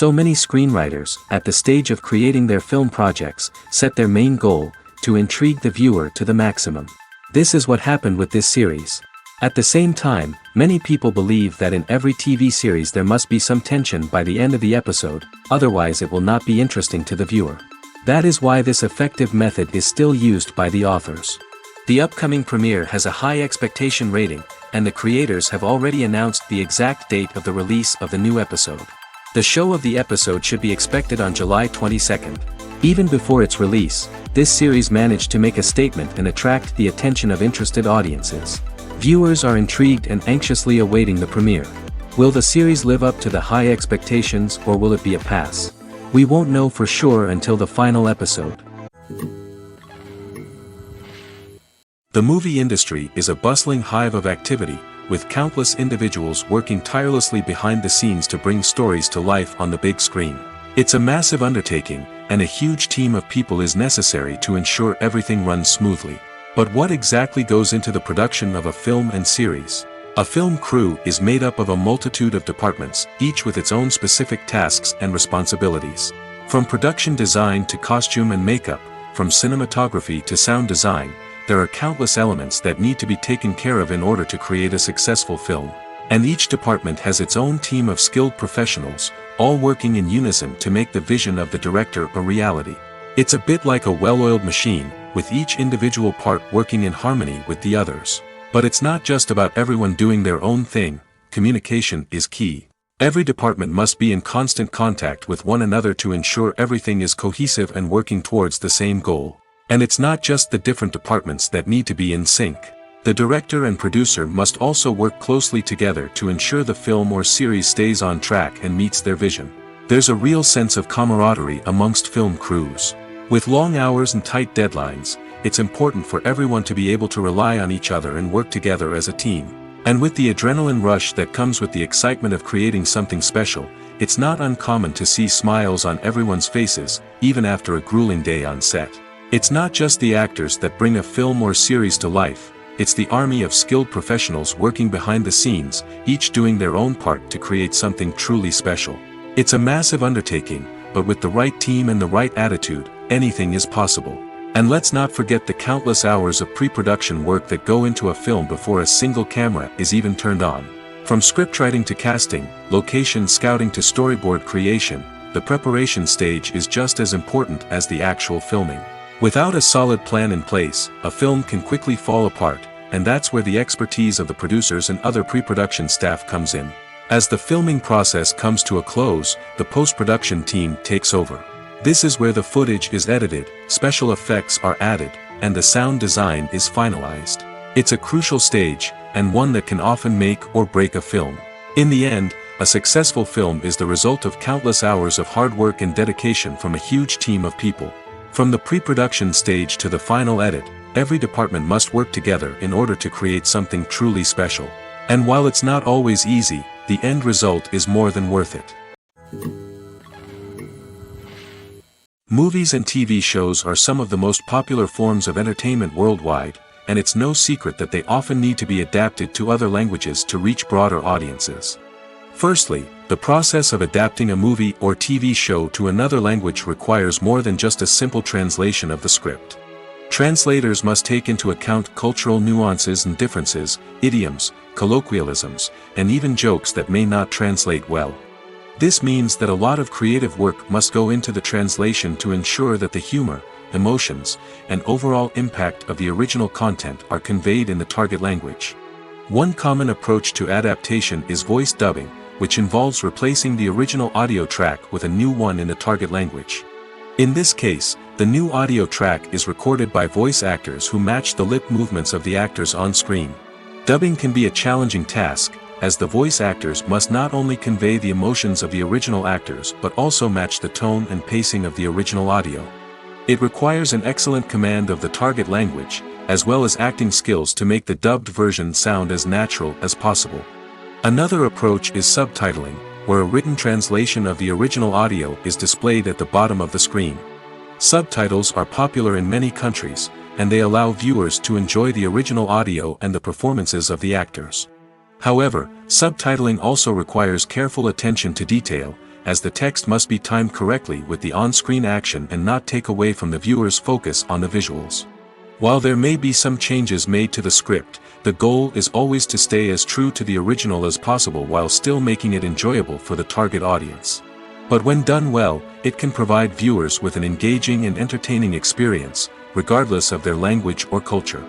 So many screenwriters, at the stage of creating their film projects, set their main goal, to intrigue the viewer to the maximum. This is what happened with this series. At the same time, many people believe that in every TV series there must be some tension by the end of the episode, otherwise it will not be interesting to the viewer. That is why this effective method is still used by the authors. The upcoming premiere has a high expectation rating, and the creators have already announced the exact date of the release of the new episode. The show of the episode should be expected on July 22nd. Even before its release, this series managed to make a statement and attract the attention of interested audiences. Viewers are intrigued and anxiously awaiting the premiere. Will the series live up to the high expectations, or will it be a pass? We won't know for sure until the final episode. The movie industry is a bustling hive of activity, with countless individuals working tirelessly behind the scenes to bring stories to life on the big screen. It's a massive undertaking, and a huge team of people is necessary to ensure everything runs smoothly. But what exactly goes into the production of a film and series? A film crew is made up of a multitude of departments, each with its own specific tasks and responsibilities. From production design to costume and makeup, from cinematography to sound design, there are countless elements that need to be taken care of in order to create a successful film. And each department has its own team of skilled professionals, all working in unison to make the vision of the director a reality. It's a bit like a well-oiled machine, with each individual part working in harmony with the others. But it's not just about everyone doing their own thing. Communication is key. Every department must be in constant contact with one another to ensure everything is cohesive and working towards the same goal. And it's not just the different departments that need to be in sync. The director and producer must also work closely together to ensure the film or series stays on track and meets their vision. There's a real sense of camaraderie amongst film crews. With long hours and tight deadlines, it's important for everyone to be able to rely on each other and work together as a team. And with the adrenaline rush that comes with the excitement of creating something special, it's not uncommon to see smiles on everyone's faces, even after a grueling day on set. It's not just the actors that bring a film or series to life, it's the army of skilled professionals working behind the scenes, each doing their own part to create something truly special. It's a massive undertaking, but with the right team and the right attitude, anything is possible. And let's not forget the countless hours of pre-production work that go into a film before a single camera is even turned on. From scriptwriting to casting, location scouting to storyboard creation, the preparation stage is just as important as the actual filming. Without a solid plan in place, a film can quickly fall apart, and that's where the expertise of the producers and other pre-production staff comes in. As the filming process comes to a close, the post-production team takes over. This is where the footage is edited, special effects are added, and the sound design is finalized. It's a crucial stage, and one that can often make or break a film. In the end, a successful film is the result of countless hours of hard work and dedication from a huge team of people. From the pre-production stage to the final edit, every department must work together in order to create something truly special. And while it's not always easy, the end result is more than worth it. Movies and TV shows are some of the most popular forms of entertainment worldwide, and it's no secret that they often need to be adapted to other languages to reach broader audiences. Firstly, the process of adapting a movie or TV show to another language requires more than just a simple translation of the script. Translators must take into account cultural nuances and differences, idioms, colloquialisms, and even jokes that may not translate well. This means that a lot of creative work must go into the translation to ensure that the humor, emotions, and overall impact of the original content are conveyed in the target language. One common approach to adaptation is voice dubbing, which involves replacing the original audio track with a new one in the target language. In this case, the new audio track is recorded by voice actors who match the lip movements of the actors on screen. Dubbing can be a challenging task, as the voice actors must not only convey the emotions of the original actors but also match the tone and pacing of the original audio. It requires an excellent command of the target language, as well as acting skills to make the dubbed version sound as natural as possible. Another approach is subtitling, where a written translation of the original audio is displayed at the bottom of the screen. Subtitles are popular in many countries, and they allow viewers to enjoy the original audio and the performances of the actors. However, subtitling also requires careful attention to detail, as the text must be timed correctly with the on-screen action and not take away from the viewer's focus on the visuals. While there may be some changes made to the script, the goal is always to stay as true to the original as possible while still making it enjoyable for the target audience. But when done well, it can provide viewers with an engaging and entertaining experience, regardless of their language or culture.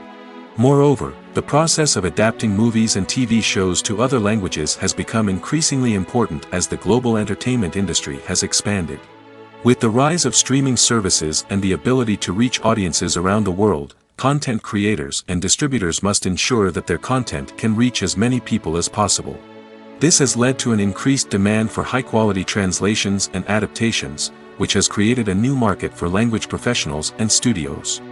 Moreover, the process of adapting movies and TV shows to other languages has become increasingly important as the global entertainment industry has expanded. With the rise of streaming services and the ability to reach audiences around the world, content creators and distributors must ensure that their content can reach as many people as possible. This has led to an increased demand for high-quality translations and adaptations, which has created a new market for language professionals and studios.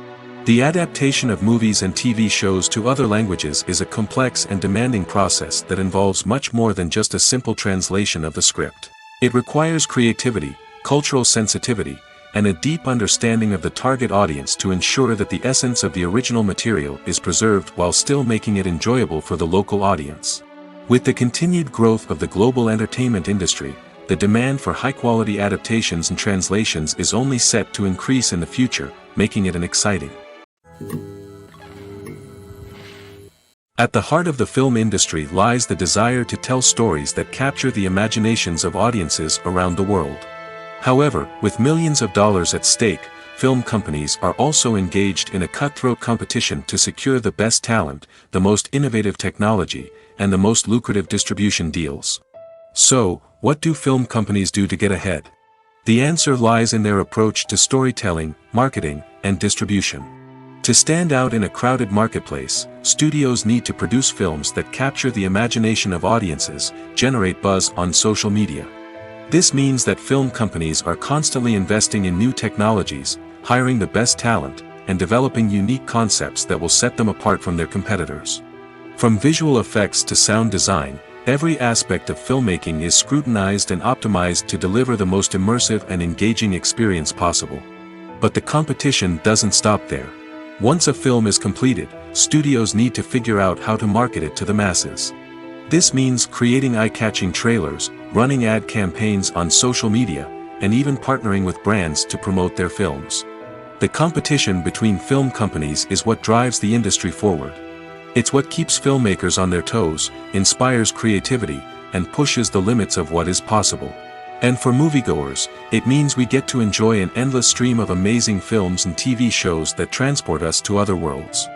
The adaptation of movies and TV shows to other languages is a complex and demanding process that involves much more than just a simple translation of the script. It requires creativity, cultural sensitivity, and a deep understanding of the target audience to ensure that the essence of the original material is preserved while still making it enjoyable for the local audience. With the continued growth of the global entertainment industry, the demand for high-quality adaptations and translations is only set to increase in the future, making it an exciting. At the heart of the film industry lies the desire to tell stories that capture the imaginations of audiences around the world. However, with millions of dollars at stake, film companies are also engaged in a cutthroat competition to secure the best talent, the most innovative technology, and the most lucrative distribution deals. So, what do film companies do to get ahead? The answer lies in their approach to storytelling, marketing, and distribution. To stand out in a crowded marketplace, studios need to produce films that capture the imagination of audiences, generate buzz on social media. This means that film companies are constantly investing in new technologies, hiring the best talent, and developing unique concepts that will set them apart from their competitors. From visual effects to sound design, every aspect of filmmaking is scrutinized and optimized to deliver the most immersive and engaging experience possible. But the competition doesn't stop there. Once a film is completed, studios need to figure out how to market it to the masses. This means creating eye-catching trailers, running ad campaigns on social media, and even partnering with brands to promote their films. The competition between film companies is what drives the industry forward. It's what keeps filmmakers on their toes, inspires creativity, and pushes the limits of what is possible. And for moviegoers, it means we get to enjoy an endless stream of amazing films and TV shows that transport us to other worlds.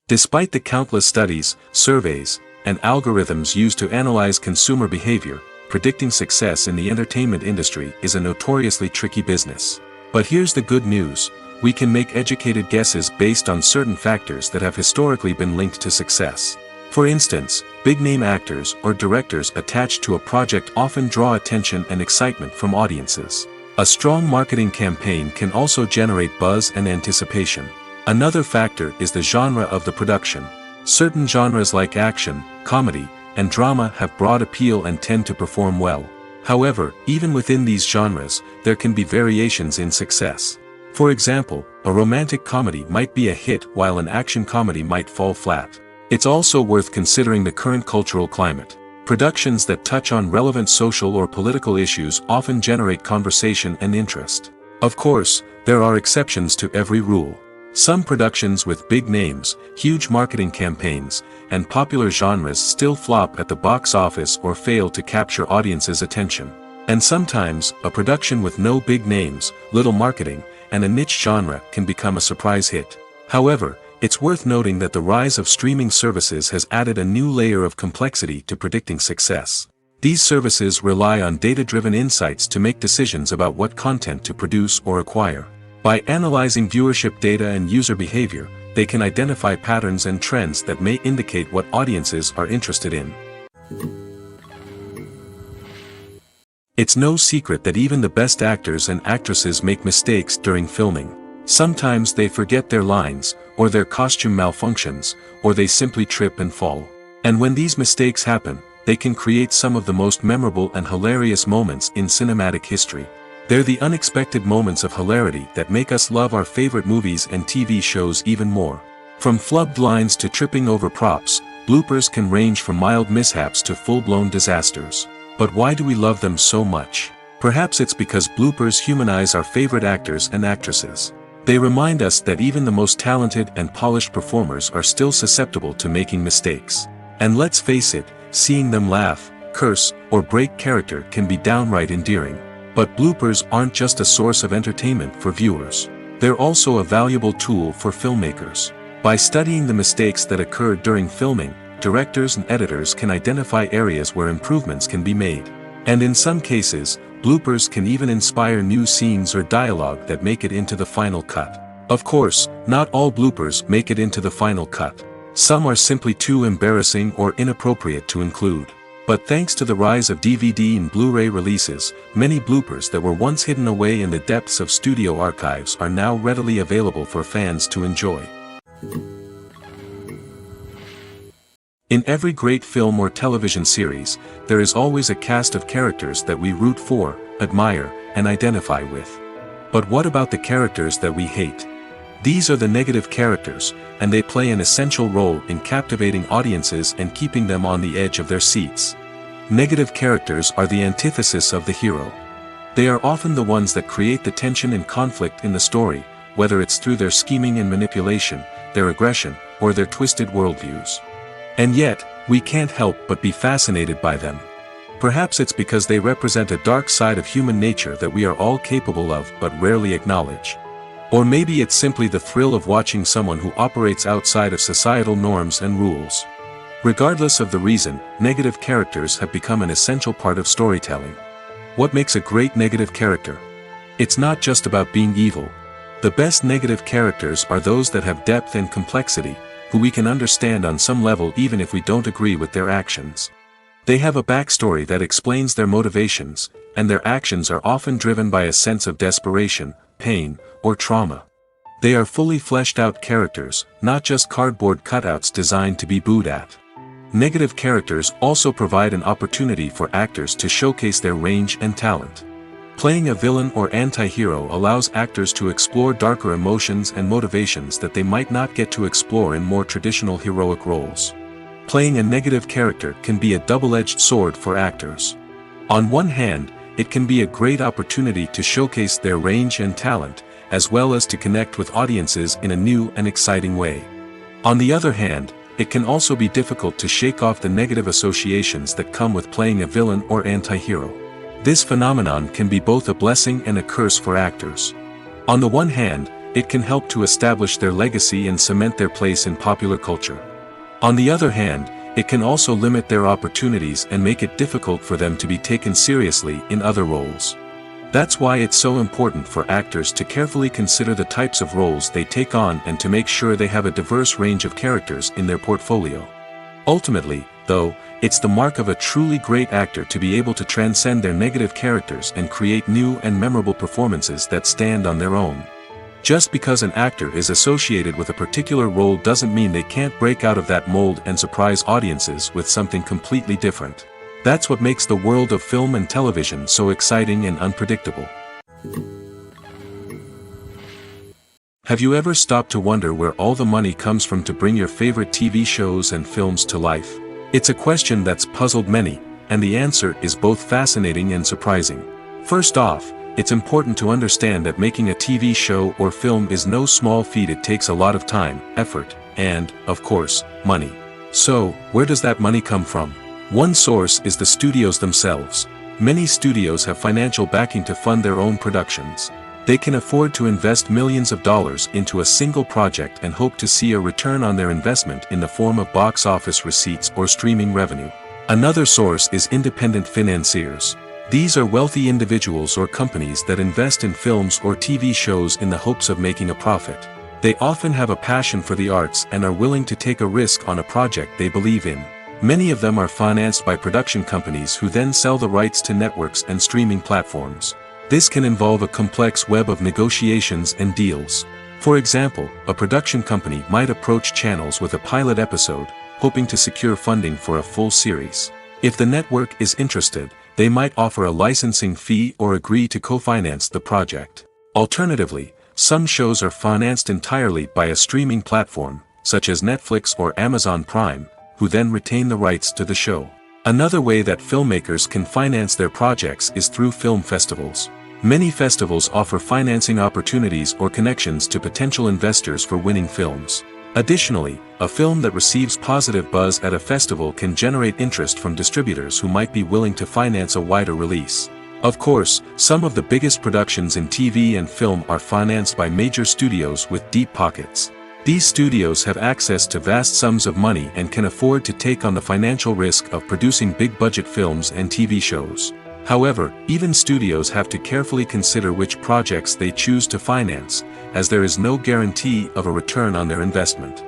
Despite the countless studies, surveys, and algorithms used to analyze consumer behavior, predicting success in the entertainment industry is a notoriously tricky business. But here's the good news: we can make educated guesses based on certain factors that have historically been linked to success. For instance, big-name actors or directors attached to a project often draw attention and excitement from audiences. A strong marketing campaign can also generate buzz and anticipation. Another factor is the genre of the production. Certain genres like action, comedy, and drama have broad appeal and tend to perform well. However, even within these genres, there can be variations in success. For example, a romantic comedy might be a hit while an action comedy might fall flat. It's also worth considering the current cultural climate. Productions that touch on relevant social or political issues often generate conversation and interest. Of course, there are exceptions to every rule. Some productions with big names, huge marketing campaigns, and popular genres still flop at the box office or fail to capture audiences' attention. And sometimes, a production with no big names, little marketing, and a niche genre can become a surprise hit. However, it's worth noting that the rise of streaming services has added a new layer of complexity to predicting success. These services rely on data-driven insights to make decisions about what content to produce or acquire. By analyzing viewership data and user behavior, they can identify patterns and trends that may indicate what audiences are interested in. It's no secret that even the best actors and actresses make mistakes during filming. Sometimes they forget their lines, or their costume malfunctions, or they simply trip and fall. And when these mistakes happen, they can create some of the most memorable and hilarious moments in cinematic history. They're the unexpected moments of hilarity that make us love our favorite movies and TV shows even more. From flubbed lines to tripping over props, bloopers can range from mild mishaps to full-blown disasters. But why do we love them so much? Perhaps it's because bloopers humanize our favorite actors and actresses. They remind us that even the most talented and polished performers are still susceptible to making mistakes. And let's face it, seeing them laugh, curse, or break character can be downright endearing. But bloopers aren't just a source of entertainment for viewers. They're also a valuable tool for filmmakers. By studying the mistakes that occur during filming, directors and editors can identify areas where improvements can be made. And in some cases, bloopers can even inspire new scenes or dialogue that make it into the final cut. Of course, not all bloopers make it into the final cut. Some are simply too embarrassing or inappropriate to include. But thanks to the rise of DVD and Blu-ray releases, many bloopers that were once hidden away in the depths of studio archives are now readily available for fans to enjoy. In every great film or television series, there is always a cast of characters that we root for, admire, and identify with. But what about the characters that we hate? These are the negative characters, and they play an essential role in captivating audiences and keeping them on the edge of their seats. Negative characters are the antithesis of the hero. They are often the ones that create the tension and conflict in the story, whether it's through their scheming and manipulation, their aggression, or their twisted worldviews. And yet, we can't help but be fascinated by them. Perhaps it's because they represent a dark side of human nature that we are all capable of but rarely acknowledge. Or maybe it's simply the thrill of watching someone who operates outside of societal norms and rules. Regardless of the reason, negative characters have become an essential part of storytelling. What makes a great negative character? It's not just about being evil. The best negative characters are those that have depth and complexity, who we can understand on some level even if we don't agree with their actions. They have a backstory that explains their motivations, and their actions are often driven by a sense of desperation, pain, or trauma. They are fully fleshed out characters, not just cardboard cutouts designed to be booed at. Negative characters also provide an opportunity for actors to showcase their range and talent. Playing a villain or anti-hero allows actors to explore darker emotions and motivations that they might not get to explore in more traditional heroic roles. Playing a negative character can be a double-edged sword for actors. On one hand, it can be a great opportunity to showcase their range and talent, as well as to connect with audiences in a new and exciting way. On the other hand, it can also be difficult to shake off the negative associations that come with playing a villain or anti-hero. This phenomenon can be both a blessing and a curse for actors. On the one hand, it can help to establish their legacy and cement their place in popular culture. On the other hand, it can also limit their opportunities and make it difficult for them to be taken seriously in other roles. That's why it's so important for actors to carefully consider the types of roles they take on and to make sure they have a diverse range of characters in their portfolio. Ultimately, though, it's the mark of a truly great actor to be able to transcend their negative characters and create new and memorable performances that stand on their own. Just because an actor is associated with a particular role doesn't mean they can't break out of that mold and surprise audiences with something completely different. That's what makes the world of film and television so exciting and unpredictable. Have you ever stopped to wonder where all the money comes from to bring your favorite TV shows and films to life? It's a question that's puzzled many, and the answer is both fascinating and surprising. First off, it's important to understand that making a TV show or film is no small feat. It takes a lot of time, effort, and, of course, money. So, where does that money come from? One source is the studios themselves. Many studios have financial backing to fund their own productions. They can afford to invest millions of dollars into a single project and hope to see a return on their investment in the form of box office receipts or streaming revenue. Another source is independent financiers. These are wealthy individuals or companies that invest in films or TV shows in the hopes of making a profit. They often have a passion for the arts and are willing to take a risk on a project they believe in. Many of them are financed by production companies who then sell the rights to networks and streaming platforms. This can involve a complex web of negotiations and deals. For example, a production company might approach channels with a pilot episode, hoping to secure funding for a full series. If the network is interested, they might offer a licensing fee or agree to co-finance the project. Alternatively, some shows are financed entirely by a streaming platform, such as Netflix or Amazon Prime, who then retain the rights to the show. Another way that filmmakers can finance their projects is through film festivals. Many festivals offer financing opportunities or connections to potential investors for winning films. Additionally, a film that receives positive buzz at a festival can generate interest from distributors who might be willing to finance a wider release. Of course, some of the biggest productions in TV and film are financed by major studios with deep pockets. These studios have access to vast sums of money and can afford to take on the financial risk of producing big-budget films and TV shows. However, even studios have to carefully consider which projects they choose to finance, as there is no guarantee of a return on their investment.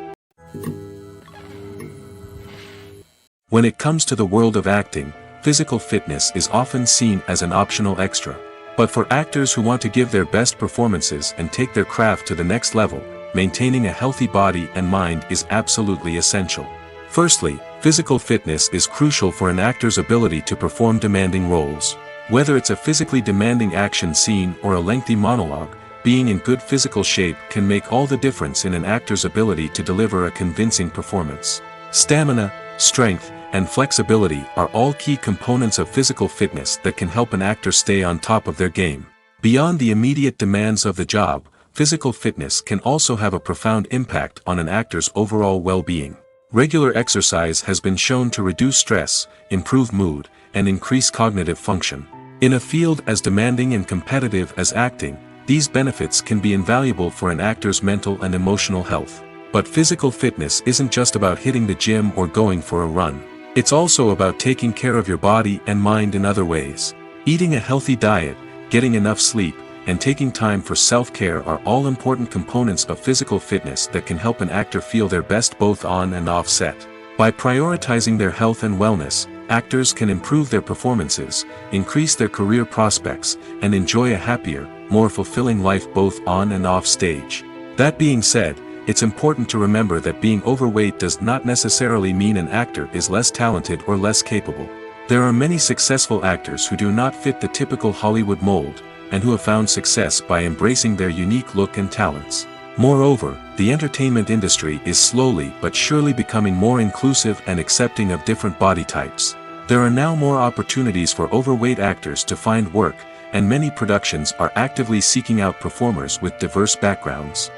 When it comes to the world of acting, physical fitness is often seen as an optional extra. But for actors who want to give their best performances and take their craft to the next level, maintaining a healthy body and mind is absolutely essential. Firstly, physical fitness is crucial for an actor's ability to perform demanding roles. Whether it's a physically demanding action scene or a lengthy monologue, being in good physical shape can make all the difference in an actor's ability to deliver a convincing performance. Stamina, strength, and flexibility are all key components of physical fitness that can help an actor stay on top of their game. Beyond the immediate demands of the job, physical fitness can also have a profound impact on an actor's overall well-being. Regular exercise has been shown to reduce stress, improve mood, and increase cognitive function. In a field as demanding and competitive as acting, these benefits can be invaluable for an actor's mental and emotional health. But physical fitness isn't just about hitting the gym or going for a run. It's also about taking care of your body and mind in other ways. Eating a healthy diet, getting enough sleep, and taking time for self-care are all important components of physical fitness that can help an actor feel their best both on and off set. By prioritizing their health and wellness, actors can improve their performances, increase their career prospects, and enjoy a happier, more fulfilling life both on and off stage. That being said, it's important to remember that being overweight does not necessarily mean an actor is less talented or less capable. There are many successful actors who do not fit the typical Hollywood mold, and who have found success by embracing their unique look and talents. Moreover, the entertainment industry is slowly but surely becoming more inclusive and accepting of different body types. There are now more opportunities for overweight actors to find work, and many productions are actively seeking out performers with diverse backgrounds.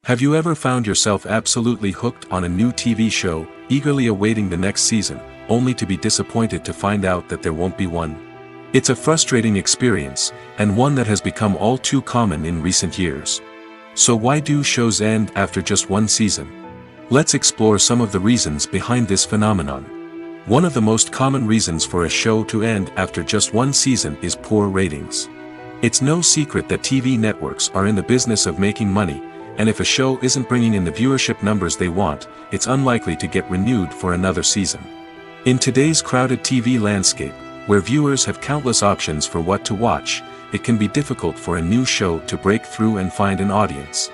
Have you ever found yourself absolutely hooked on a new TV show, eagerly awaiting the next season, only to be disappointed to find out that there won't be one? It's a frustrating experience, and one that has become all too common in recent years. So why do shows end after just one season? Let's explore some of the reasons behind this phenomenon. One of the most common reasons for a show to end after just one season is poor ratings. It's no secret that TV networks are in the business of making money, and if a show isn't bringing in the viewership numbers they want, it's unlikely to get renewed for another season. In today's crowded TV landscape, where viewers have countless options for what to watch, it can be difficult for a new show to break through and find an audience.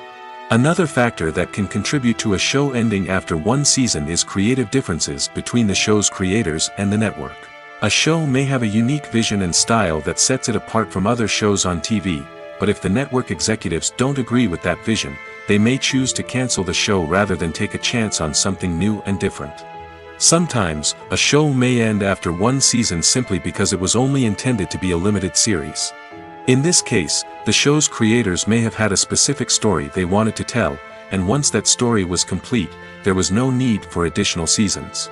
Another factor that can contribute to a show ending after one season is creative differences between the show's creators and the network. A show may have a unique vision and style that sets it apart from other shows on TV, but if the network executives don't agree with that vision, they may choose to cancel the show rather than take a chance on something new and different. Sometimes, a show may end after one season simply because it was only intended to be a limited series. In this case, the show's creators may have had a specific story they wanted to tell, and once that story was complete, there was no need for additional seasons.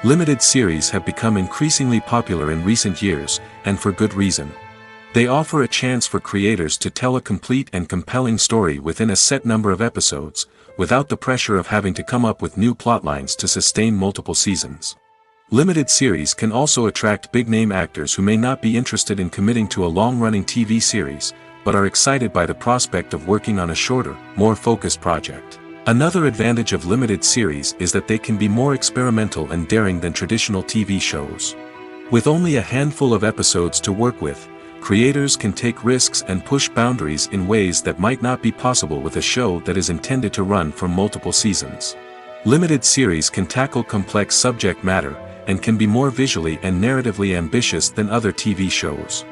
Limited series have become increasingly popular in recent years, and for good reason. They offer a chance for creators to tell a complete and compelling story within a set number of episodes, without the pressure of having to come up with new plotlines to sustain multiple seasons. Limited series can also attract big-name actors who may not be interested in committing to a long-running TV series, but are excited by the prospect of working on a shorter, more focused project. Another advantage of limited series is that they can be more experimental and daring than traditional TV shows. With only a handful of episodes to work with, creators can take risks and push boundaries in ways that might not be possible with a show that is intended to run for multiple seasons. Limited series can tackle complex subject matter, and can be more visually and narratively ambitious than other TV shows.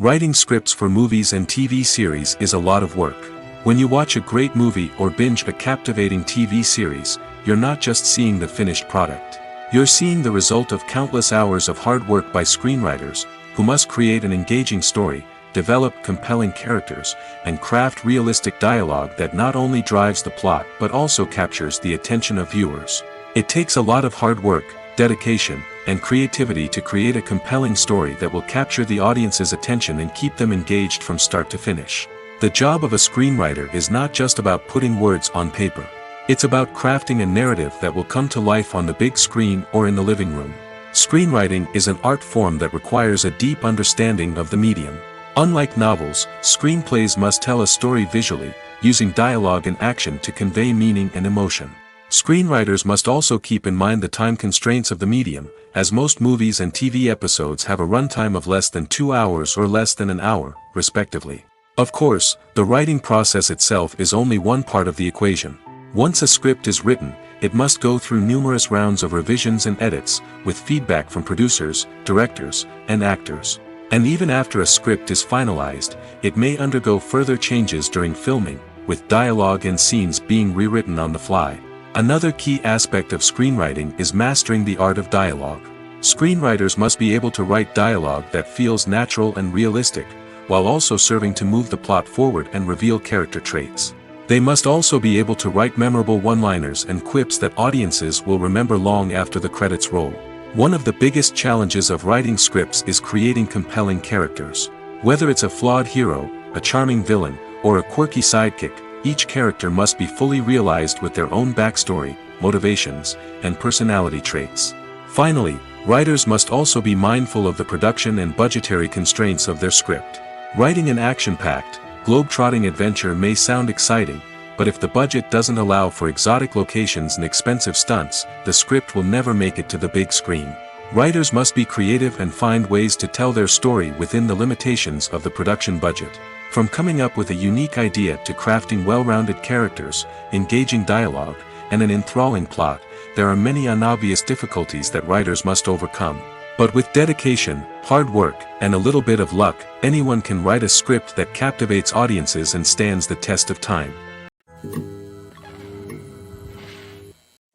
Writing scripts for movies and TV series is a lot of work. When you watch a great movie or binge a captivating TV series, you're not just seeing the finished product. You're seeing the result of countless hours of hard work by screenwriters, who must create an engaging story, develop compelling characters, and craft realistic dialogue that not only drives the plot but also captures the attention of viewers. It takes a lot of hard work, dedication, and creativity to create a compelling story that will capture the audience's attention and keep them engaged from start to finish. The job of a screenwriter is not just about putting words on paper. It's about crafting a narrative that will come to life on the big screen or in the living room. Screenwriting is an art form that requires a deep understanding of the medium. Unlike novels, screenplays must tell a story visually, using dialogue and action to convey meaning and emotion. Screenwriters must also keep in mind the time constraints of the medium, as most movies and TV episodes have a runtime of less than 2 hours or less than an hour, respectively. Of course, the writing process itself is only one part of the equation. Once a script is written, it must go through numerous rounds of revisions and edits, with feedback from producers, directors, and actors. And even after a script is finalized, it may undergo further changes during filming, with dialogue and scenes being rewritten on the fly. Another key aspect of screenwriting is mastering the art of dialogue. Screenwriters must be able to write dialogue that feels natural and realistic, while also serving to move the plot forward and reveal character traits. They must also be able to write memorable one-liners and quips that audiences will remember long after the credits roll. One of the biggest challenges of writing scripts is creating compelling characters. Whether it's a flawed hero, a charming villain, or a quirky sidekick, each character must be fully realized with their own backstory, motivations, and personality traits. Finally, writers must also be mindful of the production and budgetary constraints of their script. Writing an action-packed, globe-trotting adventure may sound exciting, but if the budget doesn't allow for exotic locations and expensive stunts, the script will never make it to the big screen. Writers must be creative and find ways to tell their story within the limitations of the production budget. From coming up with a unique idea to crafting well-rounded characters, engaging dialogue, and an enthralling plot, there are many unobvious difficulties that writers must overcome. But with dedication, hard work, and a little bit of luck, anyone can write a script that captivates audiences and stands the test of time.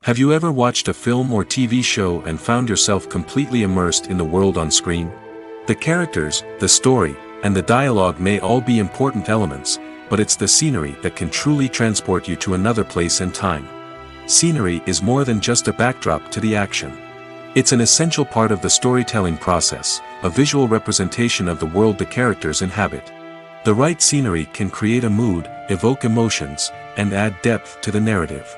Have you ever watched a film or TV show and found yourself completely immersed in the world on screen? The characters, the story, and the dialogue may all be important elements, but it's the scenery that can truly transport you to another place and time. Scenery is more than just a backdrop to the action. It's an essential part of the storytelling process, a visual representation of the world the characters inhabit. The right scenery can create a mood, evoke emotions, and add depth to the narrative.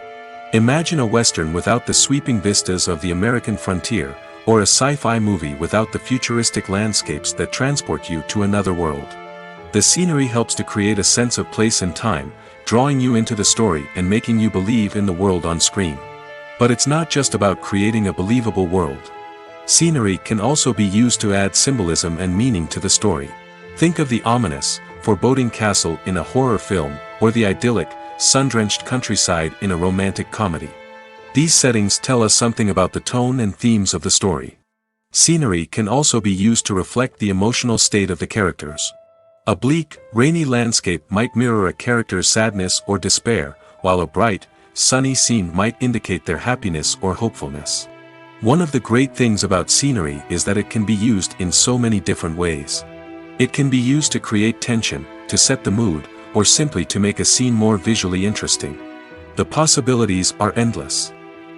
Imagine a Western without the sweeping vistas of the American frontier, or a sci-fi movie without the futuristic landscapes that transport you to another world. The scenery helps to create a sense of place and time, drawing you into the story and making you believe in the world on screen. But it's not just about creating a believable world. Scenery can also be used to add symbolism and meaning to the story. Think of the ominous, foreboding castle in a horror film, or the idyllic, sun-drenched countryside in a romantic comedy. These settings tell us something about the tone and themes of the story. Scenery can also be used to reflect the emotional state of the characters. A bleak, rainy landscape might mirror a character's sadness or despair, while a bright, sunny scene might indicate their happiness or hopefulness. One of the great things about scenery is that it can be used in so many different ways. It can be used to create tension, to set the mood, or simply to make a scene more visually interesting. The possibilities are endless.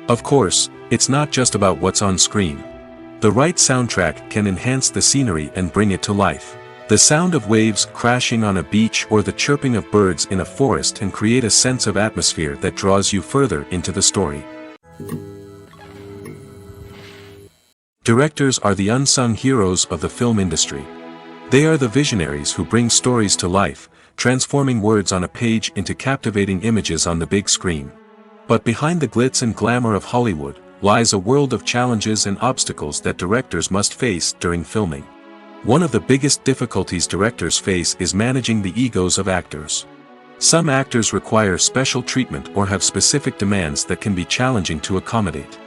Of course, it's not just about what's on screen. The right soundtrack can enhance the scenery and bring it to life. The sound of waves crashing on a beach or the chirping of birds in a forest can create a sense of atmosphere that draws you further into the story. Directors are the unsung heroes of the film industry. They are the visionaries who bring stories to life, transforming words on a page into captivating images on the big screen. But behind the glitz and glamour of Hollywood lies a world of challenges and obstacles that directors must face during filming. One of the biggest difficulties directors face is managing the egos of actors. Some actors require special treatment or have specific demands that can be challenging to accommodate.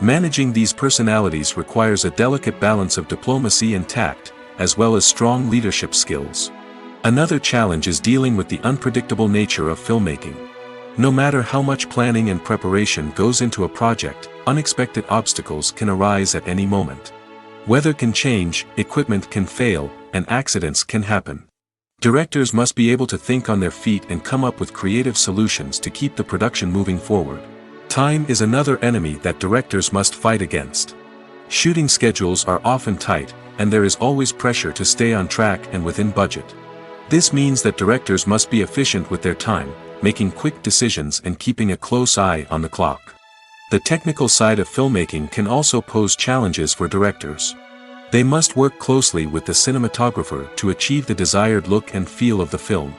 Managing these personalities requires a delicate balance of diplomacy and tact, as well as strong leadership skills. Another challenge is dealing with the unpredictable nature of filmmaking. No matter how much planning and preparation goes into a project, unexpected obstacles can arise at any moment. Weather can change, equipment can fail, and accidents can happen. Directors must be able to think on their feet and come up with creative solutions to keep the production moving forward. Time is another enemy that directors must fight against. Shooting schedules are often tight, and there is always pressure to stay on track and within budget. This means that directors must be efficient with their time, making quick decisions and keeping a close eye on the clock. The technical side of filmmaking can also pose challenges for directors. They must work closely with the cinematographer to achieve the desired look and feel of the film.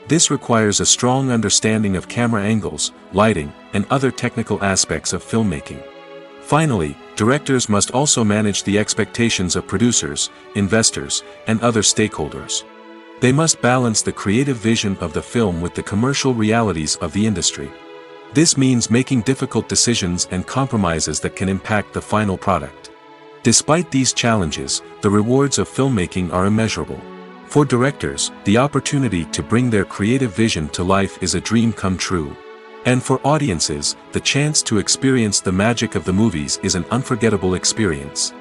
This requires a strong understanding of camera angles, lighting, and other technical aspects of filmmaking. Finally, directors must also manage the expectations of producers, investors, and other stakeholders. They must balance the creative vision of the film with the commercial realities of the industry. This means making difficult decisions and compromises that can impact the final product. Despite these challenges, the rewards of filmmaking are immeasurable. For directors, the opportunity to bring their creative vision to life is a dream come true. And for audiences, the chance to experience the magic of the movies is an unforgettable experience.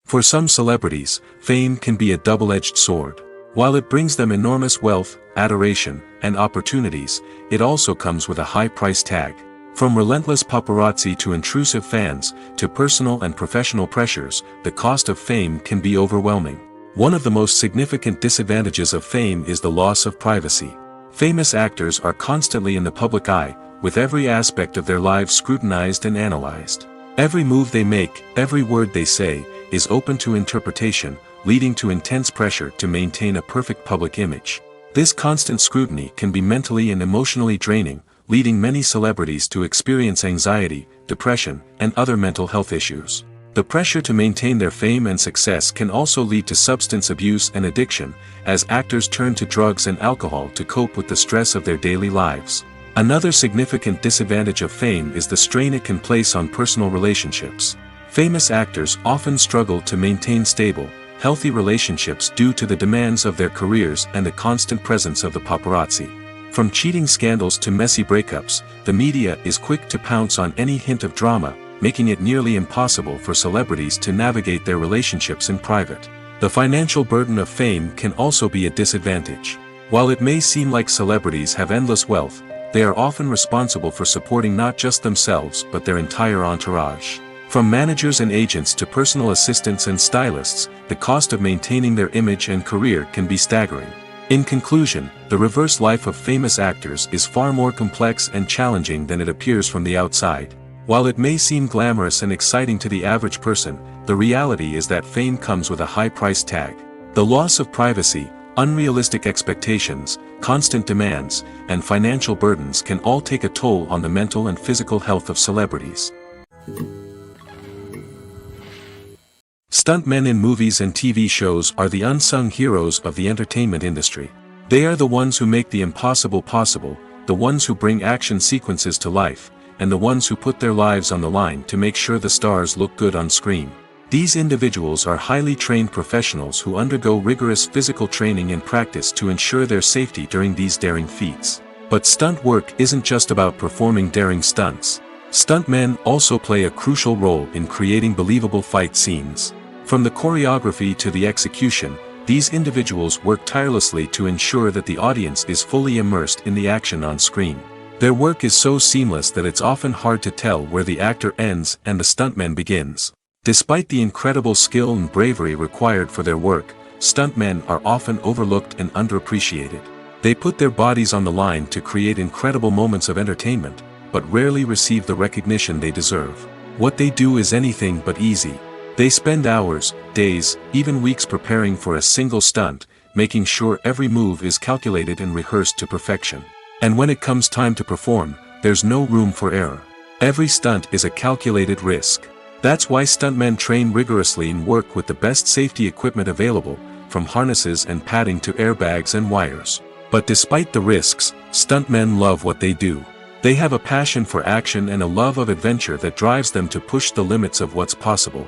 For some celebrities, fame can be a double-edged sword. While it brings them enormous wealth, adoration, and opportunities, it also comes with a high price tag. From relentless paparazzi to intrusive fans, to personal and professional pressures, the cost of fame can be overwhelming. One of the most significant disadvantages of fame is the loss of privacy. Famous actors are constantly in the public eye, with every aspect of their lives scrutinized and analyzed. Every move they make, every word they say, is open to interpretation, leading to intense pressure to maintain a perfect public image. This constant scrutiny can be mentally and emotionally draining, leading many celebrities to experience anxiety, depression, and other mental health issues. The pressure to maintain their fame and success can also lead to substance abuse and addiction, as actors turn to drugs and alcohol to cope with the stress of their daily lives. Another significant disadvantage of fame is the strain it can place on personal relationships. Famous actors often struggle to maintain stable, healthy relationships due to the demands of their careers and the constant presence of the paparazzi. From cheating scandals to messy breakups, the media is quick to pounce on any hint of drama, making it nearly impossible for celebrities to navigate their relationships in private. The financial burden of fame can also be a disadvantage. While it may seem like celebrities have endless wealth, they are often responsible for supporting not just themselves but their entire entourage. From managers and agents to personal assistants and stylists, the cost of maintaining their image and career can be staggering. In conclusion, the reverse life of famous actors is far more complex and challenging than it appears from the outside. While it may seem glamorous and exciting to the average person, the reality is that fame comes with a high price tag. The loss of privacy, unrealistic expectations, constant demands, and financial burdens can all take a toll on the mental and physical health of celebrities. Stuntmen in movies and TV shows are the unsung heroes of the entertainment industry. They are the ones who make the impossible possible, the ones who bring action sequences to life, and the ones who put their lives on the line to make sure the stars look good on screen. These individuals are highly trained professionals who undergo rigorous physical training and practice to ensure their safety during these daring feats. But stunt work isn't just about performing daring stunts. Stuntmen also play a crucial role in creating believable fight scenes. From the choreography to the execution, these individuals work tirelessly to ensure that the audience is fully immersed in the action on screen. Their work is so seamless that it's often hard to tell where the actor ends and the stuntman begins. Despite the incredible skill and bravery required for their work, stuntmen are often overlooked and underappreciated. They put their bodies on the line to create incredible moments of entertainment, but rarely receive the recognition they deserve. What they do is anything but easy. They spend hours, days, even weeks preparing for a single stunt, making sure every move is calculated and rehearsed to perfection. And when it comes time to perform, there's no room for error. Every stunt is a calculated risk. That's why stuntmen train rigorously and work with the best safety equipment available, from harnesses and padding to airbags and wires. But despite the risks, stuntmen love what they do. They have a passion for action and a love of adventure that drives them to push the limits of what's possible.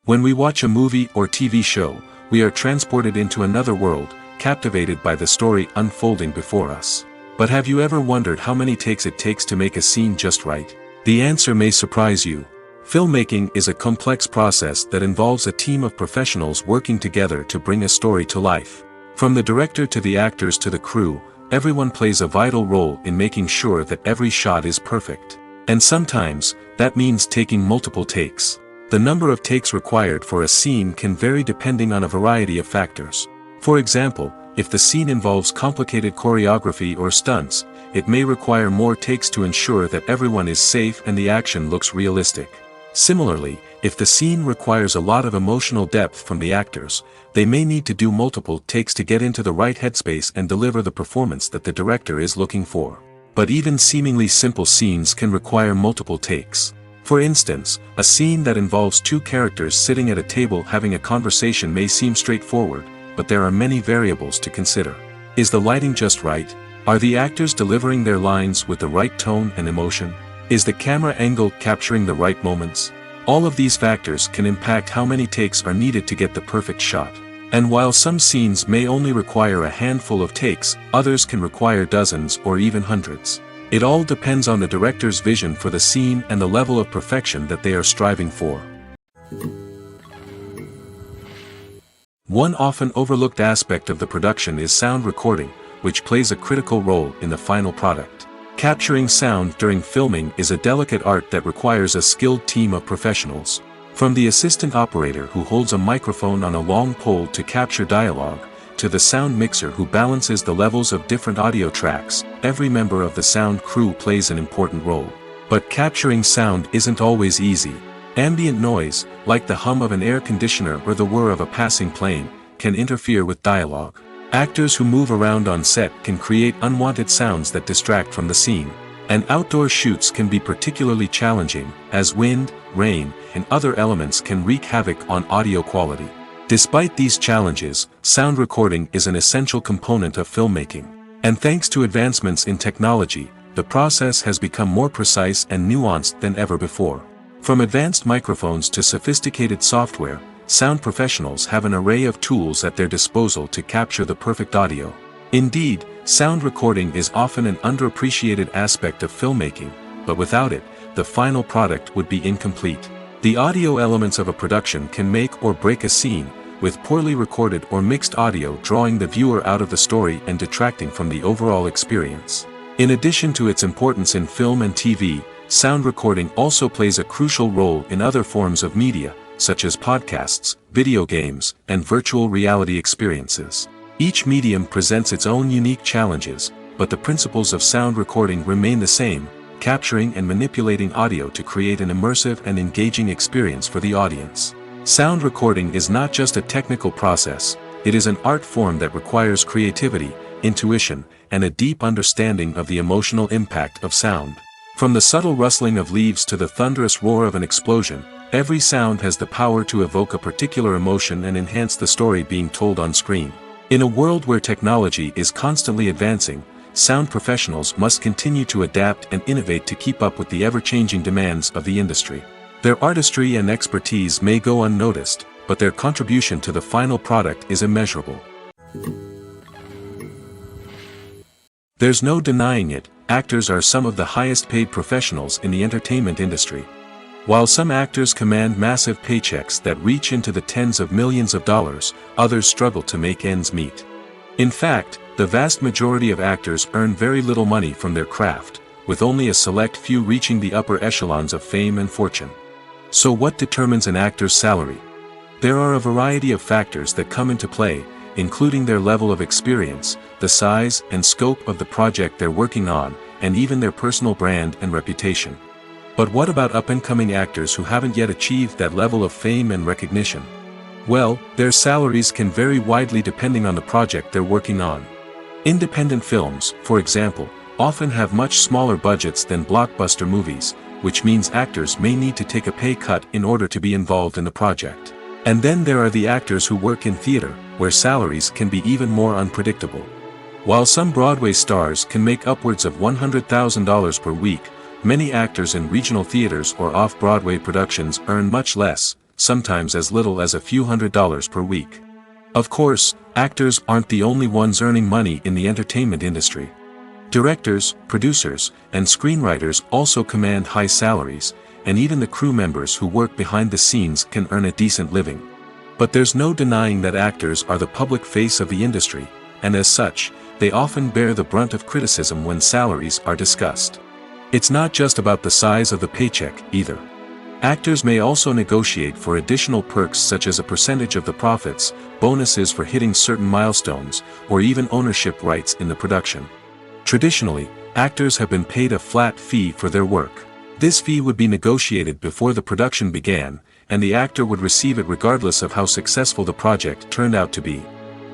When we watch a movie or TV show, we are transported into another world, captivated by the story unfolding before us. But have you ever wondered how many takes it takes to make a scene just right? The answer may surprise you. Filmmaking is a complex process that involves a team of professionals working together to bring a story to life. From the director to the actors to the crew, everyone plays a vital role in making sure that every shot is perfect. And sometimes, that means taking multiple takes. The number of takes required for a scene can vary depending on a variety of factors. For example, if the scene involves complicated choreography or stunts, it may require more takes to ensure that everyone is safe and the action looks realistic. Similarly, if the scene requires a lot of emotional depth from the actors, they may need to do multiple takes to get into the right headspace and deliver the performance that the director is looking for. But even seemingly simple scenes can require multiple takes. For instance, a scene that involves two characters sitting at a table having a conversation may seem straightforward, but there are many variables to consider. Is the lighting just right? Are the actors delivering their lines with the right tone and emotion? Is the camera angle capturing the right moments? All of these factors can impact how many takes are needed to get the perfect shot. And while some scenes may only require a handful of takes, others can require dozens or even hundreds. It all depends on the director's vision for the scene and the level of perfection that they are striving for. One often overlooked aspect of the production is sound recording, which plays a critical role in the final product. Capturing sound during filming is a delicate art that requires a skilled team of professionals. From the assistant operator who holds a microphone on a long pole to capture dialogue, to the sound mixer who balances the levels of different audio tracks, every member of the sound crew plays an important role. But capturing sound isn't always easy. Ambient noise, like the hum of an air conditioner or the whir of a passing plane, can interfere with dialogue. Actors who move around on set can create unwanted sounds that distract from the scene. And outdoor shoots can be particularly challenging, as wind, rain, and other elements can wreak havoc on audio quality. Despite these challenges, sound recording is an essential component of filmmaking. And thanks to advancements in technology, the process has become more precise and nuanced than ever before. From advanced microphones to sophisticated software, sound professionals have an array of tools at their disposal to capture the perfect audio. Indeed, sound recording is often an underappreciated aspect of filmmaking, but without it, the final product would be incomplete. The audio elements of a production can make or break a scene, with poorly recorded or mixed audio drawing the viewer out of the story and detracting from the overall experience. In addition to its importance in film and TV, sound recording also plays a crucial role in other forms of media, such as podcasts, video games, and virtual reality experiences. Each medium presents its own unique challenges, but the principles of sound recording remain the same, capturing and manipulating audio to create an immersive and engaging experience for the audience. Sound recording is not just a technical process, it is an art form that requires creativity, intuition, and a deep understanding of the emotional impact of sound. From the subtle rustling of leaves to the thunderous roar of an explosion, every sound has the power to evoke a particular emotion and enhance the story being told on screen. In a world where technology is constantly advancing, sound professionals must continue to adapt and innovate to keep up with the ever-changing demands of the industry. Their artistry and expertise may go unnoticed, but their contribution to the final product is immeasurable. There's no denying it, actors are some of the highest-paid professionals in the entertainment industry. While some actors command massive paychecks that reach into the tens of millions of dollars, others struggle to make ends meet. In fact, the vast majority of actors earn very little money from their craft, with only a select few reaching the upper echelons of fame and fortune. So what determines an actor's salary? There are a variety of factors that come into play, including their level of experience, the size and scope of the project they're working on, and even their personal brand and reputation. But what about up-and-coming actors who haven't yet achieved that level of fame and recognition? Well, their salaries can vary widely depending on the project they're working on. Independent films, for example, often have much smaller budgets than blockbuster movies, which means actors may need to take a pay cut in order to be involved in the project. And then there are the actors who work in theater, where salaries can be even more unpredictable. While some Broadway stars can make upwards of $100,000 per week, many actors in regional theaters or off-Broadway productions earn much less, sometimes as little as a few $100s per week. Of course, actors aren't the only ones earning money in the entertainment industry. Directors, producers, and screenwriters also command high salaries, and even the crew members who work behind the scenes can earn a decent living. But there's no denying that actors are the public face of the industry, and as such, they often bear the brunt of criticism when salaries are discussed. It's not just about the size of the paycheck, either. Actors may also negotiate for additional perks such as a percentage of the profits, bonuses for hitting certain milestones, or even ownership rights in the production. Traditionally, actors have been paid a flat fee for their work. This fee would be negotiated before the production began, and the actor would receive it regardless of how successful the project turned out to be.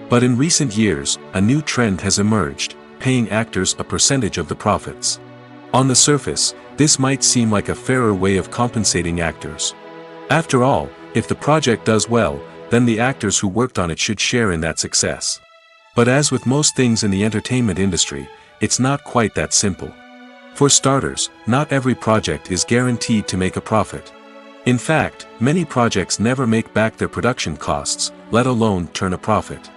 But in recent years, a new trend has emerged, paying actors a percentage of the profits. On the surface, this might seem like a fairer way of compensating actors. After all, if the project does well, then the actors who worked on it should share in that success. But as with most things in the entertainment industry, it's not quite that simple. For starters, not every project is guaranteed to make a profit. In fact, many projects never make back their production costs, let alone turn a profit.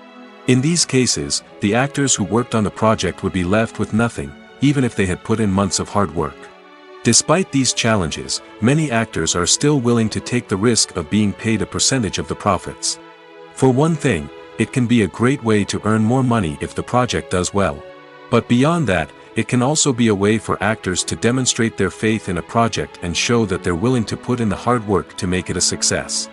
In these cases, the actors who worked on the project would be left with nothing, even if they had put in months of hard work. Despite these challenges, many actors are still willing to take the risk of being paid a percentage of the profits. For one thing, it can be a great way to earn more money if the project does well. But beyond that, it can also be a way for actors to demonstrate their faith in a project and show that they're willing to put in the hard work to make it a success.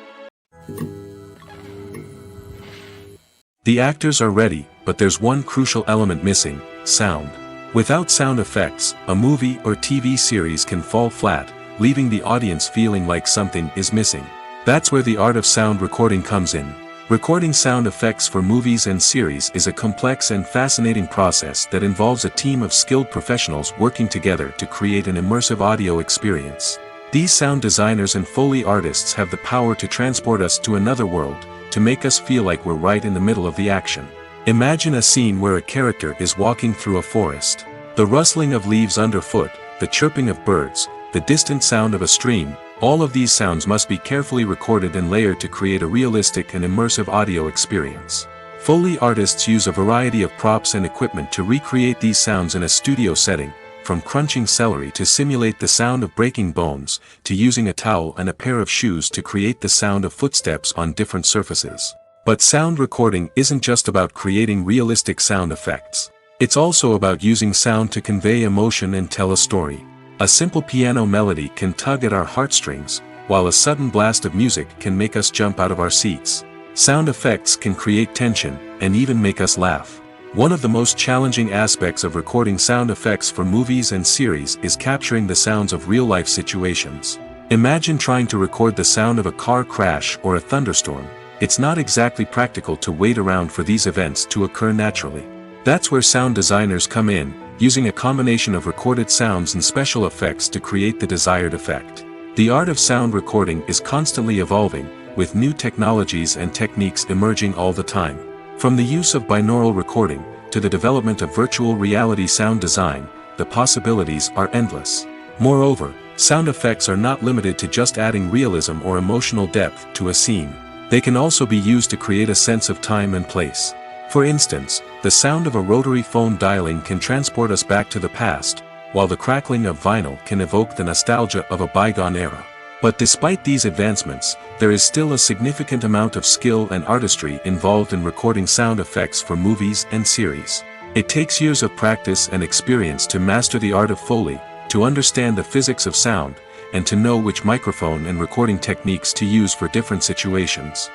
The actors are ready, but there's one crucial element missing: sound. Without sound effects, a movie or TV series can fall flat, leaving the audience feeling like something is missing. That's where the art of sound recording comes in. Recording sound effects for movies and series is a complex and fascinating process that involves a team of skilled professionals working together to create an immersive audio experience. These sound designers and Foley artists have the power to transport us to another world, to make us feel like we're right in the middle of the action. Imagine a scene where a character is walking through a forest. The rustling of leaves underfoot, the chirping of birds, the distant sound of a stream, all of these sounds must be carefully recorded and layered to create a realistic and immersive audio experience. Foley artists use a variety of props and equipment to recreate these sounds in a studio setting, from crunching celery to simulate the sound of breaking bones, to using a towel and a pair of shoes to create the sound of footsteps on different surfaces. But sound recording isn't just about creating realistic sound effects. It's also about using sound to convey emotion and tell a story. A simple piano melody can tug at our heartstrings, while a sudden blast of music can make us jump out of our seats. Sound effects can create tension, and even make us laugh. One of the most challenging aspects of recording sound effects for movies and series is capturing the sounds of real-life situations. Imagine trying to record the sound of a car crash or a thunderstorm. It's not exactly practical to wait around for these events to occur naturally. That's where sound designers come in, using a combination of recorded sounds and special effects to create the desired effect. The art of sound recording is constantly evolving, with new technologies and techniques emerging all the time. From the use of binaural recording, to the development of virtual reality sound design, the possibilities are endless. Moreover, sound effects are not limited to just adding realism or emotional depth to a scene. They can also be used to create a sense of time and place. For instance, the sound of a rotary phone dialing can transport us back to the past, while the crackling of vinyl can evoke the nostalgia of a bygone era. But despite these advancements, there is still a significant amount of skill and artistry involved in recording sound effects for movies and series. It takes years of practice and experience to master the art of Foley, to understand the physics of sound, and to know which microphone and recording techniques to use for different situations.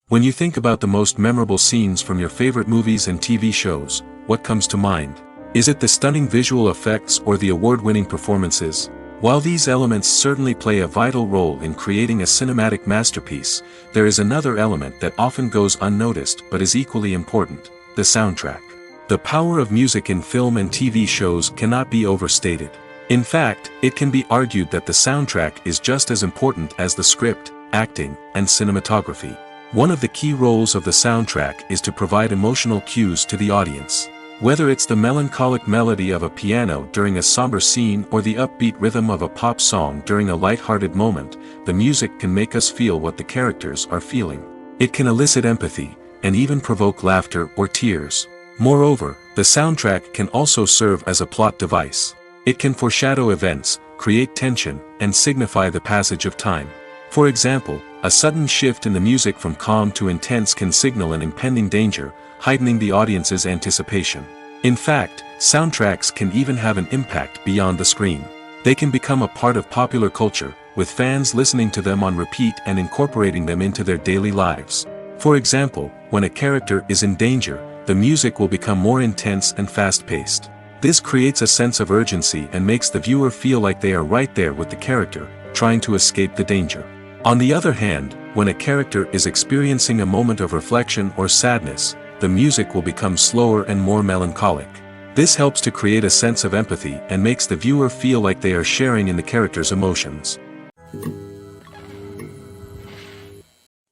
When you think about the most memorable scenes from your favorite movies and TV shows, what comes to mind? Is it the stunning visual effects or the award-winning performances? While these elements certainly play a vital role in creating a cinematic masterpiece, there is another element that often goes unnoticed but is equally important: the soundtrack. The power of music in film and TV shows cannot be overstated. In fact, it can be argued that the soundtrack is just as important as the script, acting, and cinematography. One of the key roles of the soundtrack is to provide emotional cues to the audience. Whether it's the melancholic melody of a piano during a somber scene or the upbeat rhythm of a pop song during a light-hearted moment, the music can make us feel what the characters are feeling. It can elicit empathy, and even provoke laughter or tears. Moreover, the soundtrack can also serve as a plot device. It can foreshadow events, create tension, and signify the passage of time. For example, a sudden shift in the music from calm to intense can signal an impending danger, heightening the audience's anticipation. In fact, soundtracks can even have an impact beyond the screen. They can become a part of popular culture, with fans listening to them on repeat and incorporating them into their daily lives. For example, when a character is in danger, the music will become more intense and fast-paced. This creates a sense of urgency and makes the viewer feel like they are right there with the character, trying to escape the danger. On the other hand, when a character is experiencing a moment of reflection or sadness, the music will become slower and more melancholic. This helps to create a sense of empathy and makes the viewer feel like they are sharing in the character's emotions.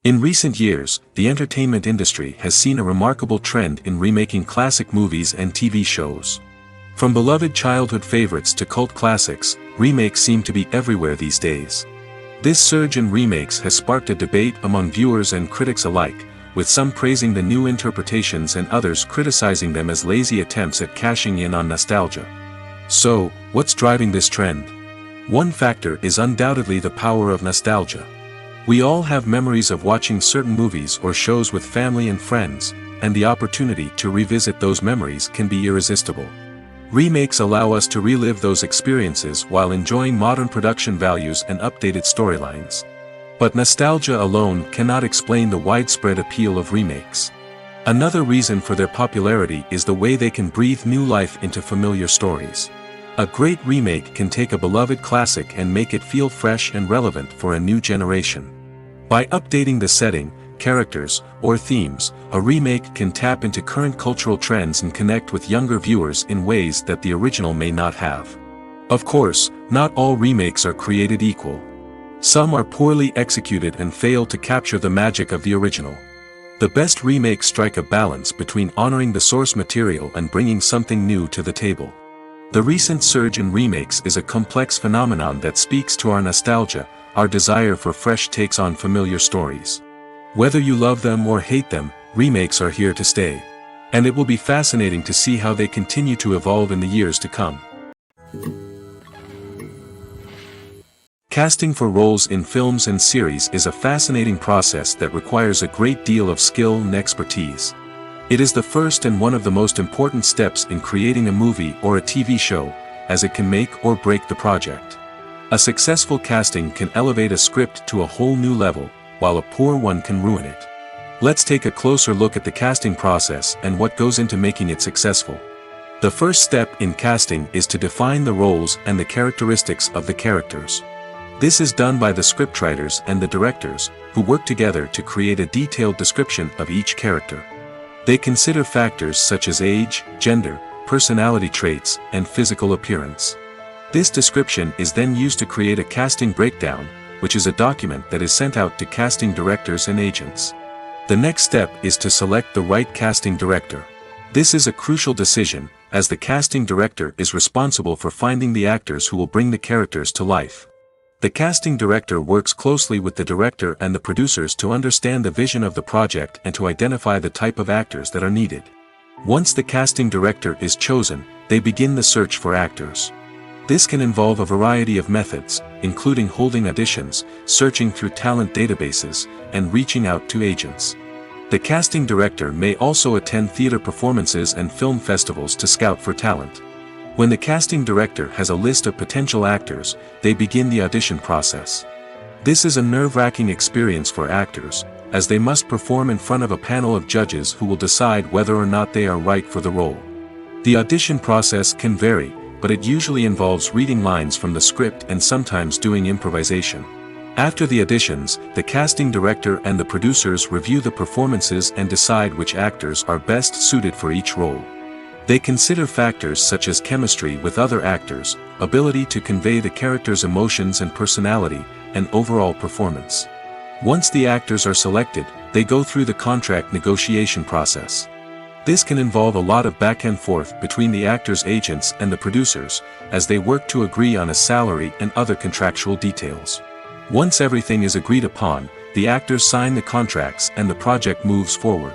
In recent years, the entertainment industry has seen a remarkable trend in remaking classic movies and TV shows. From beloved childhood favorites to cult classics, remakes seem to be everywhere these days. This surge in remakes has sparked a debate among viewers and critics alike, with some praising the new interpretations and others criticizing them as lazy attempts at cashing in on nostalgia. So, what's driving this trend? One factor is undoubtedly the power of nostalgia. We all have memories of watching certain movies or shows with family and friends, and the opportunity to revisit those memories can be irresistible. Remakes allow us to relive those experiences while enjoying modern production values and updated storylines. But nostalgia alone cannot explain the widespread appeal of remakes. Another reason for their popularity is the way they can breathe new life into familiar stories. A great remake can take a beloved classic and make it feel fresh and relevant for a new generation. By updating the setting, characters, or themes, a remake can tap into current cultural trends and connect with younger viewers in ways that the original may not have. Of course, not all remakes are created equal. Some are poorly executed and fail to capture the magic of the original. The best remakes strike a balance between honoring the source material and bringing something new to the table. The recent surge in remakes is a complex phenomenon that speaks to our nostalgia, our desire for fresh takes on familiar stories. Whether you love them or hate them, remakes are here to stay. And it will be fascinating to see how they continue to evolve in the years to come. Casting for roles in films and series is a fascinating process that requires a great deal of skill and expertise. It is the first and one of the most important steps in creating a movie or a TV show, as it can make or break the project. A successful casting can elevate a script to a whole new level, while a poor one can ruin it. Let's take a closer look at the casting process and what goes into making it successful. The first step in casting is to define the roles and the characteristics of the characters. This is done by the scriptwriters and the directors, who work together to create a detailed description of each character. They consider factors such as age, gender, personality traits, and physical appearance. This description is then used to create a casting breakdown, which is a document that is sent out to casting directors and agents. The next step is to select the right casting director. This is a crucial decision, as the casting director is responsible for finding the actors who will bring the characters to life. The casting director works closely with the director and the producers to understand the vision of the project and to identify the type of actors that are needed. Once the casting director is chosen, they begin the search for actors. This can involve a variety of methods, including holding auditions, searching through talent databases, and reaching out to agents. The casting director may also attend theater performances and film festivals to scout for talent. When the casting director has a list of potential actors, they begin the audition process. This is a nerve-wracking experience for actors, as they must perform in front of a panel of judges who will decide whether or not they are right for the role. The audition process can vary, but it usually involves reading lines from the script and sometimes doing improvisation. After the auditions, the casting director and the producers review the performances and decide which actors are best suited for each role. They consider factors such as chemistry with other actors, ability to convey the character's emotions and personality, and overall performance. Once the actors are selected, they go through the contract negotiation process. This can involve a lot of back and forth between the actors' agents and the producers, as they work to agree on a salary and other contractual details. Once everything is agreed upon, the actors sign the contracts and the project moves forward.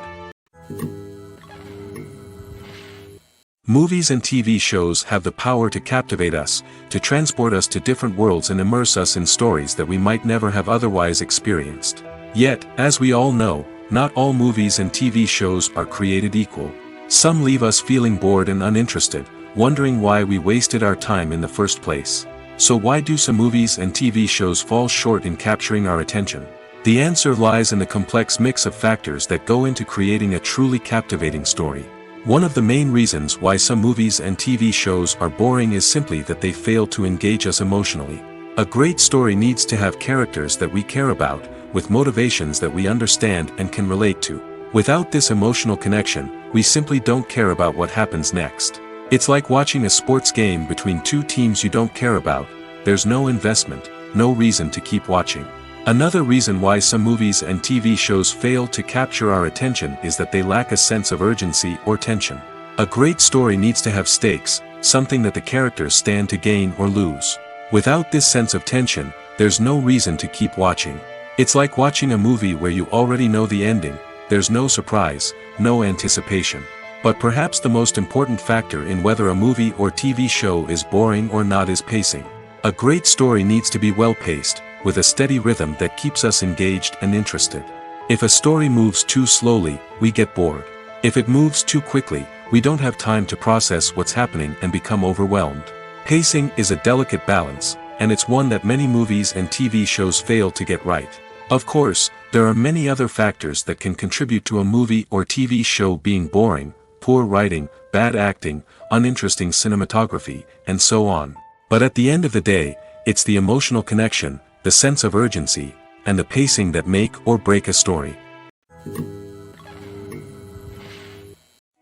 Movies and TV shows have the power to captivate us, to transport us to different worlds and immerse us in stories that we might never have otherwise experienced. Yet, as we all know, not all movies and TV shows are created equal. Some leave us feeling bored and uninterested, wondering why we wasted our time in the first place. So why do some movies and TV shows fall short in capturing our attention? The answer lies in the complex mix of factors that go into creating a truly captivating story. One of the main reasons why some movies and TV shows are boring is simply that they fail to engage us emotionally. A great story needs to have characters that we care about, with motivations that we understand and can relate to. Without this emotional connection, we simply don't care about what happens next. It's like watching a sports game between two teams you don't care about. There's no investment, no reason to keep watching. Another reason why some movies and TV shows fail to capture our attention is that they lack a sense of urgency or tension. A great story needs to have stakes, something that the characters stand to gain or lose. Without this sense of tension, there's no reason to keep watching. It's like watching a movie where you already know the ending. There's no surprise, no anticipation. But perhaps the most important factor in whether a movie or TV show is boring or not is pacing. A great story needs to be well-paced, with a steady rhythm that keeps us engaged and interested. If a story moves too slowly, we get bored. If it moves too quickly, we don't have time to process what's happening and become overwhelmed. Pacing is a delicate balance, and it's one that many movies and TV shows fail to get right. Of course, there are many other factors that can contribute to a movie or TV show being boring: poor writing, bad acting, uninteresting cinematography, and so on. But at the end of the day, it's the emotional connection, the sense of urgency, and the pacing that make or break a story.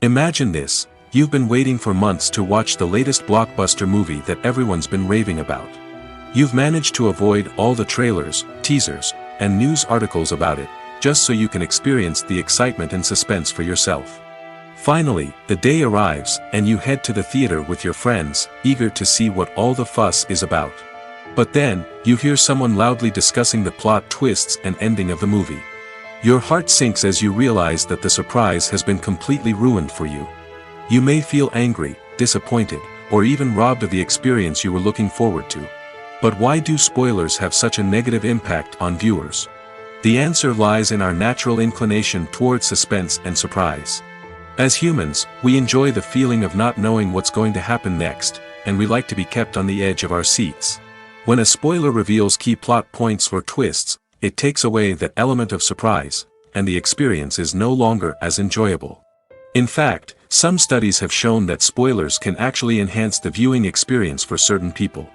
Imagine this: you've been waiting for months to watch the latest blockbuster movie that everyone's been raving about. You've managed to avoid all the trailers, teasers, and news articles about it, just so you can experience the excitement and suspense for yourself. Finally, the day arrives, and you head to the theater with your friends, eager to see what all the fuss is about. But then, you hear someone loudly discussing the plot twists and ending of the movie. Your heart sinks as you realize that the surprise has been completely ruined for you. You may feel angry, disappointed, or even robbed of the experience you were looking forward to. But why do spoilers have such a negative impact on viewers? The answer lies in our natural inclination towards suspense and surprise. As humans, we enjoy the feeling of not knowing what's going to happen next, and we like to be kept on the edge of our seats. When a spoiler reveals key plot points or twists, it takes away that element of surprise, and the experience is no longer as enjoyable. In fact, some studies have shown that spoilers can actually enhance the viewing experience for certain people.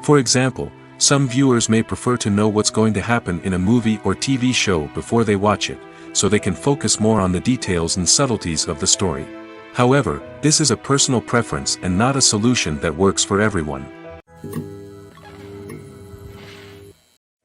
For example, some viewers may prefer to know what's going to happen in a movie or TV show before they watch it, so they can focus more on the details and subtleties of the story. However, this is a personal preference and not a solution that works for everyone.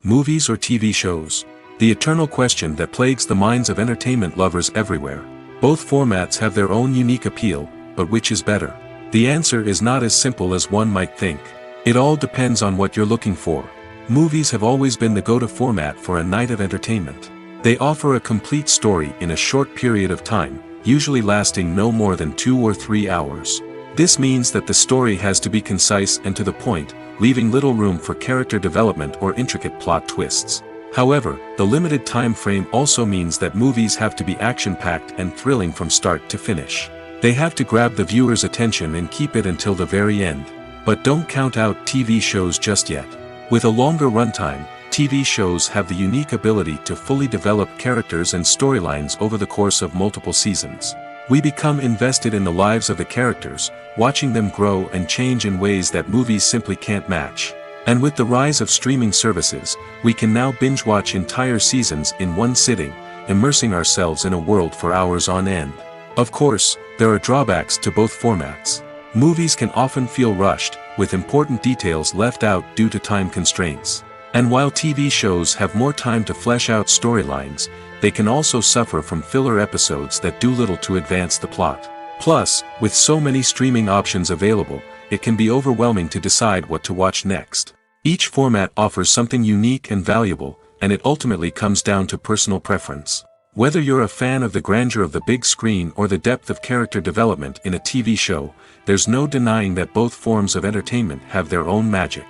Movies or TV shows? The eternal question that plagues the minds of entertainment lovers everywhere. Both formats have their own unique appeal, but which is better? The answer is not as simple as one might think. It all depends on what you're looking for. Movies have always been the go-to format for a night of entertainment. They offer a complete story in a short period of time, usually lasting no more than 2 or 3 hours. This means that the story has to be concise and to the point, leaving little room for character development or intricate plot twists. However, the limited time frame also means that movies have to be action-packed and thrilling from start to finish. They have to grab the viewer's attention and keep it until the very end. But don't count out TV shows just yet. With a longer runtime, TV shows have the unique ability to fully develop characters and storylines over the course of multiple seasons. We become invested in the lives of the characters, watching them grow and change in ways that movies simply can't match. And with the rise of streaming services, we can now binge-watch entire seasons in one sitting, immersing ourselves in a world for hours on end. Of course, there are drawbacks to both formats. Movies can often feel rushed, with important details left out due to time constraints. And while TV shows have more time to flesh out storylines, they can also suffer from filler episodes that do little to advance the plot. Plus, with so many streaming options available, it can be overwhelming to decide what to watch next. Each format offers something unique and valuable, and it ultimately comes down to personal preference. Whether you're a fan of the grandeur of the big screen or the depth of character development in a TV show, there's no denying that both forms of entertainment have their own magic.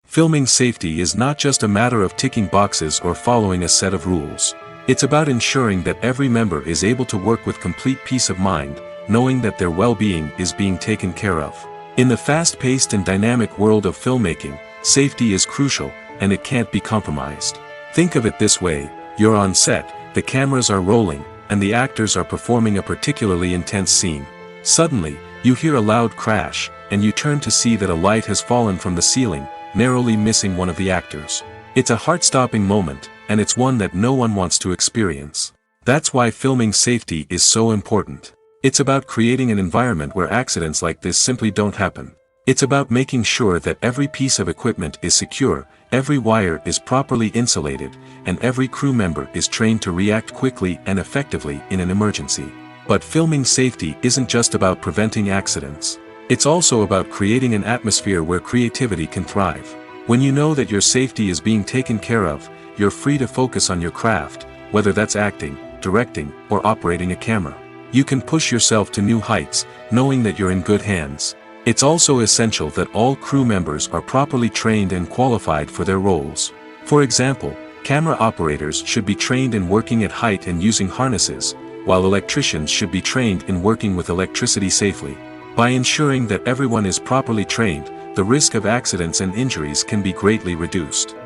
Filming safety is not just a matter of ticking boxes or following a set of rules. It's about ensuring that every member is able to work with complete peace of mind, knowing that their well-being is being taken care of. In the fast-paced and dynamic world of filmmaking, safety is crucial, and it can't be compromised. Think of it this way: you're on set, the cameras are rolling, and the actors are performing a particularly intense scene. Suddenly, you hear a loud crash, and you turn to see that a light has fallen from the ceiling, narrowly missing one of the actors. It's a heart-stopping moment, and it's one that no one wants to experience. That's why filming safety is so important. It's about creating an environment where accidents like this simply don't happen. It's about making sure that every piece of equipment is secure, every wire is properly insulated, and every crew member is trained to react quickly and effectively in an emergency. But filming safety isn't just about preventing accidents. It's also about creating an atmosphere where creativity can thrive. When you know that your safety is being taken care of, you're free to focus on your craft, whether that's acting, directing, or operating a camera. You can push yourself to new heights, knowing that you're in good hands. It's also essential that all crew members are properly trained and qualified for their roles. For example, camera operators should be trained in working at height and using harnesses, while electricians should be trained in working with electricity safely. By ensuring that everyone is properly trained, the risk of accidents and injuries can be greatly reduced.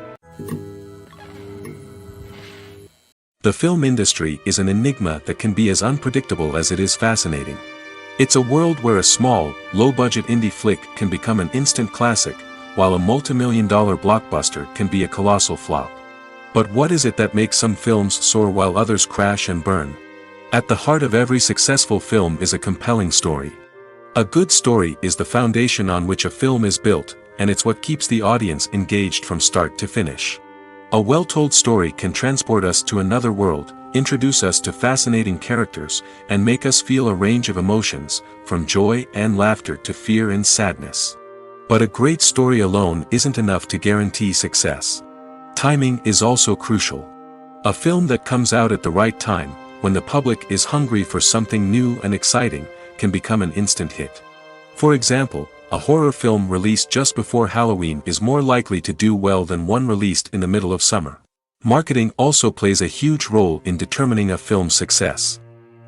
The film industry is an enigma that can be as unpredictable as it is fascinating. It's a world where a small, low-budget indie flick can become an instant classic, while a multi-million-dollar blockbuster can be a colossal flop. But what is it that makes some films soar while others crash and burn? At the heart of every successful film is a compelling story. A good story is the foundation on which a film is built, and it's what keeps the audience engaged from start to finish. A well-told story can transport us to another world, introduce us to fascinating characters, and make us feel a range of emotions, from joy and laughter to fear and sadness. But a great story alone isn't enough to guarantee success. Timing is also crucial. A film that comes out at the right time, when the public is hungry for something new and exciting, can become an instant hit. For example, a horror film released just before Halloween is more likely to do well than one released in the middle of summer. Marketing also plays a huge role in determining a film's success.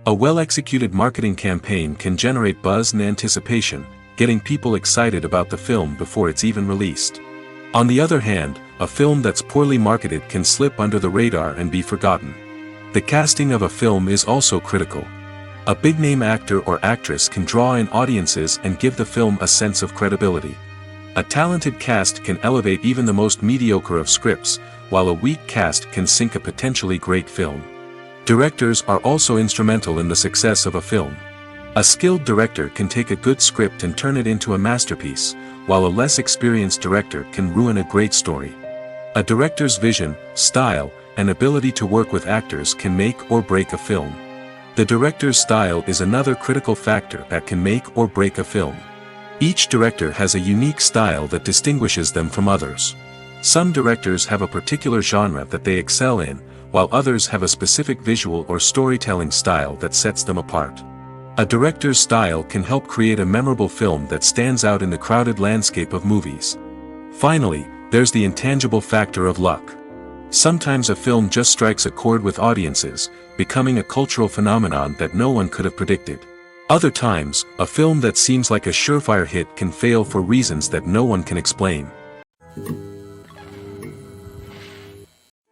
A well-executed marketing campaign can generate buzz and anticipation, getting people excited about the film before it's even released. On the other hand, a film that's poorly marketed can slip under the radar and be forgotten. The casting of a film is also critical. A big-name actor or actress can draw in audiences and give the film a sense of credibility. A talented cast can elevate even the most mediocre of scripts, while a weak cast can sink a potentially great film. Directors are also instrumental in the success of a film. A skilled director can take a good script and turn it into a masterpiece, while a less experienced director can ruin a great story. A director's vision, style, and ability to work with actors can make or break a film. The director's style is another critical factor that can make or break a film. Each director has a unique style that distinguishes them from others. Some directors have a particular genre that they excel in, while others have a specific visual or storytelling style that sets them apart. A director's style can help create a memorable film that stands out in the crowded landscape of movies. Finally, there's the intangible factor of luck. Sometimes a film just strikes a chord with audiences, becoming a cultural phenomenon that no one could have predicted. Other times, a film that seems like a surefire hit can fail for reasons that no one can explain.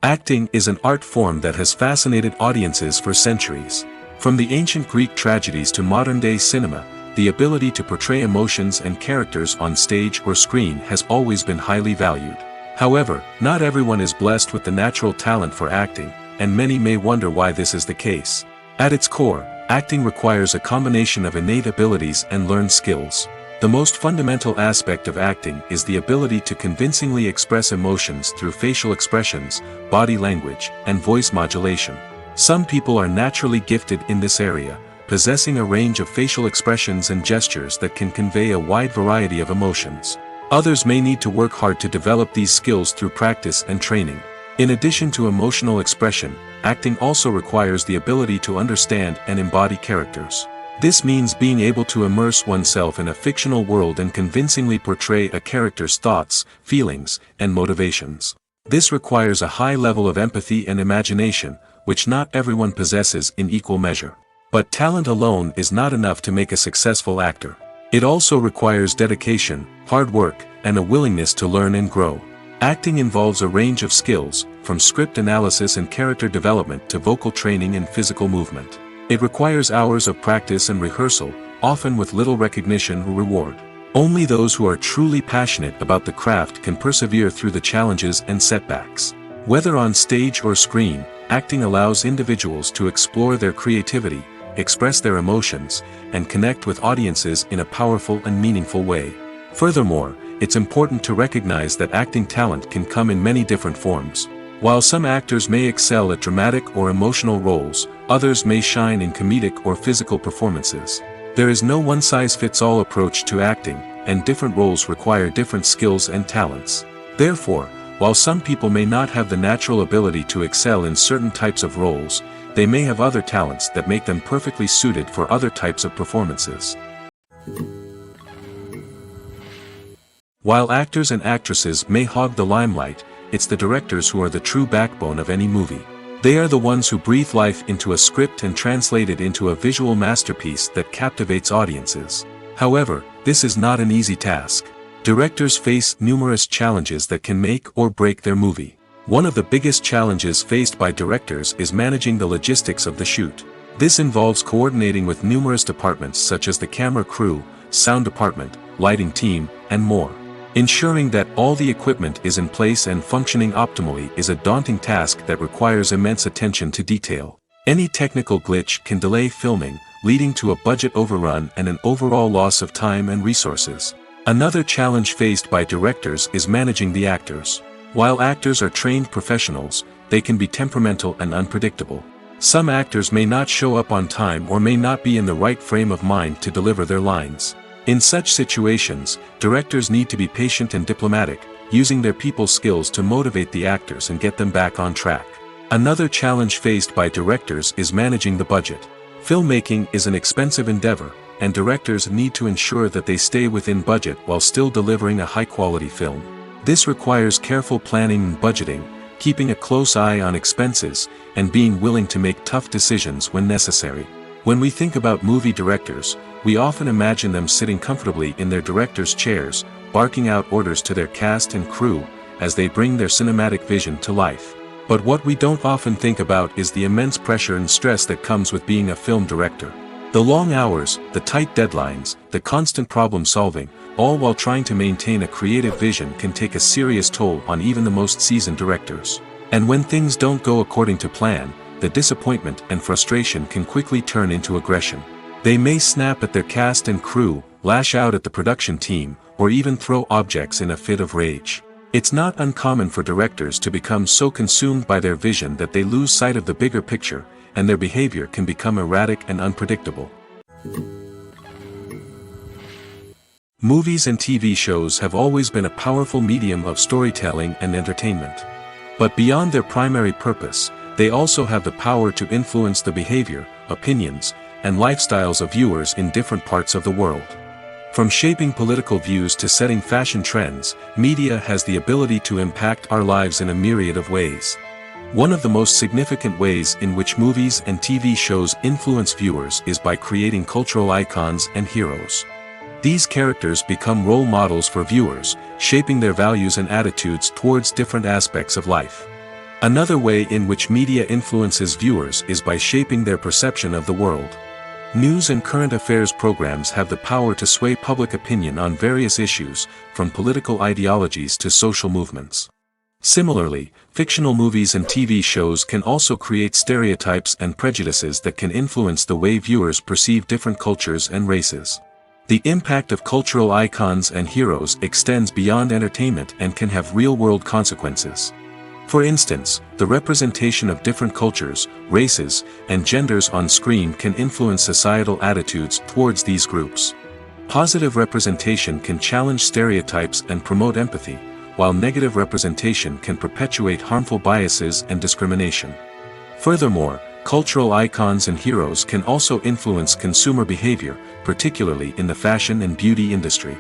Acting is an art form that has fascinated audiences for centuries. From the ancient Greek tragedies to modern-day cinema, the ability to portray emotions and characters on stage or screen has always been highly valued. However, not everyone is blessed with the natural talent for acting, and many may wonder why this is the case. At its core, acting requires a combination of innate abilities and learned skills. The most fundamental aspect of acting is the ability to convincingly express emotions through facial expressions, body language, and voice modulation. Some people are naturally gifted in this area, possessing a range of facial expressions and gestures that can convey a wide variety of emotions. Others may need to work hard to develop these skills through practice and training. In addition to emotional expression, acting also requires the ability to understand and embody characters. This means being able to immerse oneself in a fictional world and convincingly portray a character's thoughts, feelings, and motivations. This requires a high level of empathy and imagination, which not everyone possesses in equal measure. But talent alone is not enough to make a successful actor. It also requires dedication, hard work, and a willingness to learn and grow. Acting involves a range of skills, from script analysis and character development to vocal training and physical movement. It requires hours of practice and rehearsal, often with little recognition or reward. Only those who are truly passionate about the craft can persevere through the challenges and setbacks. Whether on stage or screen, acting allows individuals to explore their creativity, express their emotions, and connect with audiences in a powerful and meaningful way. Furthermore, it's important to recognize that acting talent can come in many different forms. While some actors may excel at dramatic or emotional roles, others may shine in comedic or physical performances. There is no one-size-fits-all approach to acting, and different roles require different skills and talents. Therefore, while some people may not have the natural ability to excel in certain types of roles, they may have other talents that make them perfectly suited for other types of performances. While actors and actresses may hog the limelight, it's the directors who are the true backbone of any movie. They are the ones who breathe life into a script and translate it into a visual masterpiece that captivates audiences. However, this is not an easy task. Directors face numerous challenges that can make or break their movie. One of the biggest challenges faced by directors is managing the logistics of the shoot. This involves coordinating with numerous departments such as the camera crew, sound department, lighting team, and more. Ensuring that all the equipment is in place and functioning optimally is a daunting task that requires immense attention to detail. Any technical glitch can delay filming, leading to a budget overrun and an overall loss of time and resources. Another challenge faced by directors is managing the actors. While actors are trained professionals, they can be temperamental and unpredictable. Some actors may not show up on time or may not be in the right frame of mind to deliver their lines. In such situations, directors need to be patient and diplomatic, using their people skills to motivate the actors and get them back on track. Another challenge faced by directors is managing the budget. Filmmaking is an expensive endeavor, and directors need to ensure that they stay within budget while still delivering a high-quality film. This requires careful planning and budgeting, keeping a close eye on expenses, and being willing to make tough decisions when necessary. When we think about movie directors, we often imagine them sitting comfortably in their director's chairs, barking out orders to their cast and crew, as they bring their cinematic vision to life. But what we don't often think about is the immense pressure and stress that comes with being a film director. The long hours, the tight deadlines, the constant problem solving, all while trying to maintain a creative vision can take a serious toll on even the most seasoned directors. And when things don't go according to plan, the disappointment and frustration can quickly turn into aggression. They may snap at their cast and crew, lash out at the production team, or even throw objects in a fit of rage. It's not uncommon for directors to become so consumed by their vision that they lose sight of the bigger picture, and their behavior can become erratic and unpredictable. Movies and TV shows have always been a powerful medium of storytelling and entertainment. But beyond their primary purpose, they also have the power to influence the behavior, opinions, and lifestyles of viewers in different parts of the world. From shaping political views to setting fashion trends, media has the ability to impact our lives in a myriad of ways. One of the most significant ways in which movies and TV shows influence viewers is by creating cultural icons and heroes. These characters become role models for viewers, shaping their values and attitudes towards different aspects of life. Another way in which media influences viewers is by shaping their perception of the world. News and current affairs programs have the power to sway public opinion on various issues, from political ideologies to social movements. Similarly, fictional movies and TV shows can also create stereotypes and prejudices that can influence the way viewers perceive different cultures and races. The impact of cultural icons and heroes extends beyond entertainment and can have real-world consequences. For instance, the representation of different cultures, races, and genders on screen can influence societal attitudes towards these groups. Positive representation can challenge stereotypes and promote empathy, while negative representation can perpetuate harmful biases and discrimination. Furthermore, cultural icons and heroes can also influence consumer behavior, particularly in the fashion and beauty industry.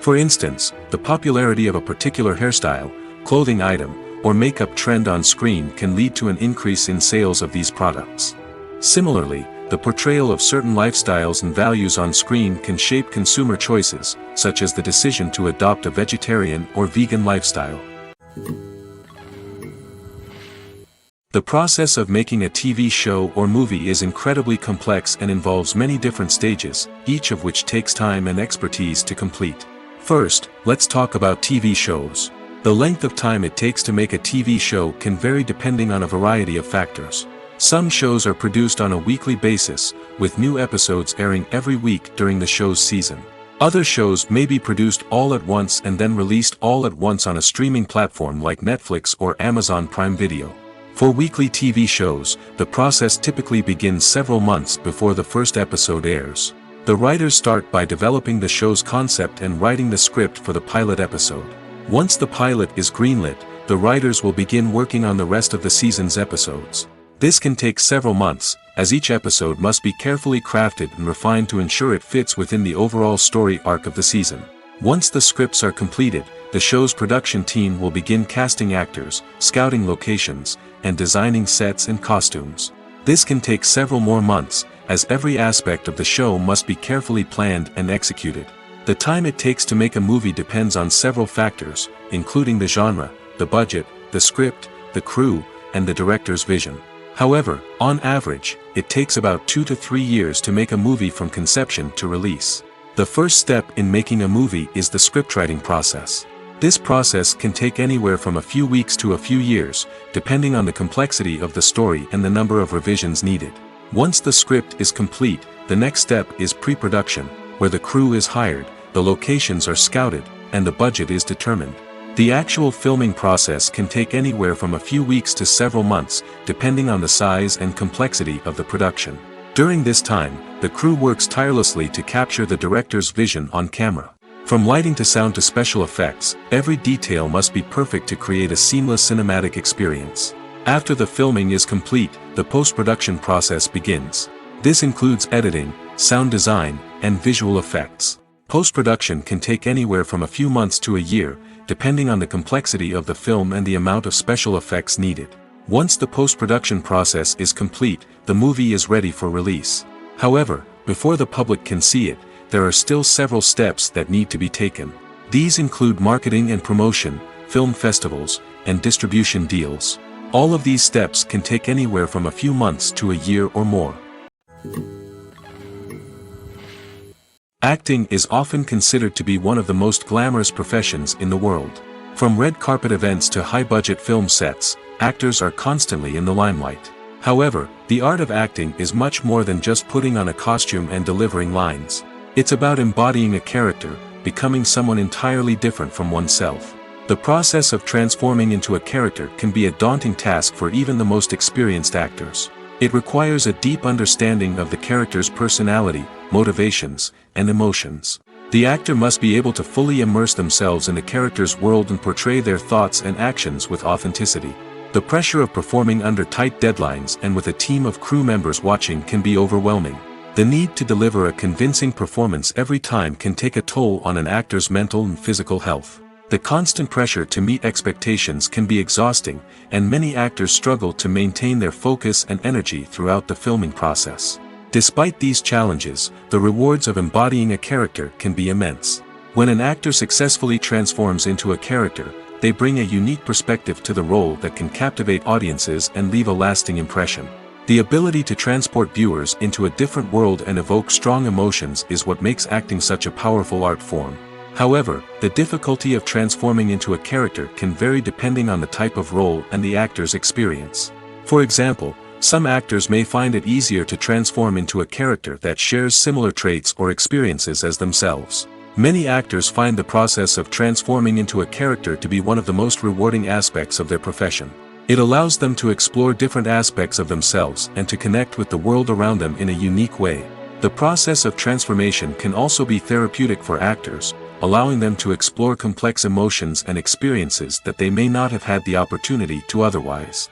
For instance, the popularity of a particular hairstyle, clothing item, or makeup trend on screen can lead to an increase in sales of these products. Similarly, the portrayal of certain lifestyles and values on screen can shape consumer choices, such as the decision to adopt a vegetarian or vegan lifestyle. The process of making a TV show or movie is incredibly complex and involves many different stages, each of which takes time and expertise to complete. First, let's talk about TV shows. The length of time it takes to make a TV show can vary depending on a variety of factors. Some shows are produced on a weekly basis, with new episodes airing every week during the show's season. Other shows may be produced all at once and then released all at once on a streaming platform like Netflix or Amazon Prime Video. For weekly TV shows, the process typically begins several months before the first episode airs. The writers start by developing the show's concept and writing the script for the pilot episode. Once the pilot is greenlit, the writers will begin working on the rest of the season's episodes. This can take several months, as each episode must be carefully crafted and refined to ensure it fits within the overall story arc of the season. Once the scripts are completed, the show's production team will begin casting actors, scouting locations, and designing sets and costumes. This can take several more months, as every aspect of the show must be carefully planned and executed. The time it takes to make a movie depends on several factors, including the genre, the budget, the script, the crew, and the director's vision. However, on average, it takes about 2 to 3 years to make a movie from conception to release. The first step in making a movie is the scriptwriting process. This process can take anywhere from a few weeks to a few years, depending on the complexity of the story and the number of revisions needed. Once the script is complete, the next step is pre-production, where the crew is hired, the locations are scouted, and the budget is determined. The actual filming process can take anywhere from a few weeks to several months, depending on the size and complexity of the production. During this time, the crew works tirelessly to capture the director's vision on camera. From lighting to sound to special effects, every detail must be perfect to create a seamless cinematic experience. After the filming is complete, the post-production process begins. This includes editing, sound design, and visual effects. Post-production can take anywhere from a few months to a year, depending on the complexity of the film and the amount of special effects needed. Once the post-production process is complete, the movie is ready for release. However, before the public can see it, there are still several steps that need to be taken. These include marketing and promotion, film festivals, and distribution deals. All of these steps can take anywhere from a few months to a year or more. Acting is often considered to be one of the most glamorous professions in the world. From red carpet events to high-budget film sets, actors are constantly in the limelight. However, the art of acting is much more than just putting on a costume and delivering lines. It's about embodying a character, becoming someone entirely different from oneself. The process of transforming into a character can be a daunting task for even the most experienced actors. It requires a deep understanding of the character's personality, motivations, and emotions. The actor must be able to fully immerse themselves in the character's world and portray their thoughts and actions with authenticity. The pressure of performing under tight deadlines and with a team of crew members watching can be overwhelming. The need to deliver a convincing performance every time can take a toll on an actor's mental and physical health. The constant pressure to meet expectations can be exhausting, and many actors struggle to maintain their focus and energy throughout the filming process. Despite these challenges, the rewards of embodying a character can be immense. When an actor successfully transforms into a character, they bring a unique perspective to the role that can captivate audiences and leave a lasting impression. The ability to transport viewers into a different world and evoke strong emotions is what makes acting such a powerful art form. However, the difficulty of transforming into a character can vary depending on the type of role and the actor's experience. For example, Some actors may find it easier to transform into a character that shares similar traits or experiences as themselves. Many actors find the process of transforming into a character to be one of the most rewarding aspects of their profession. It allows them to explore different aspects of themselves and to connect with the world around them in a unique way. The process of transformation can also be therapeutic for actors, allowing them to explore complex emotions and experiences that they may not have had the opportunity to otherwise.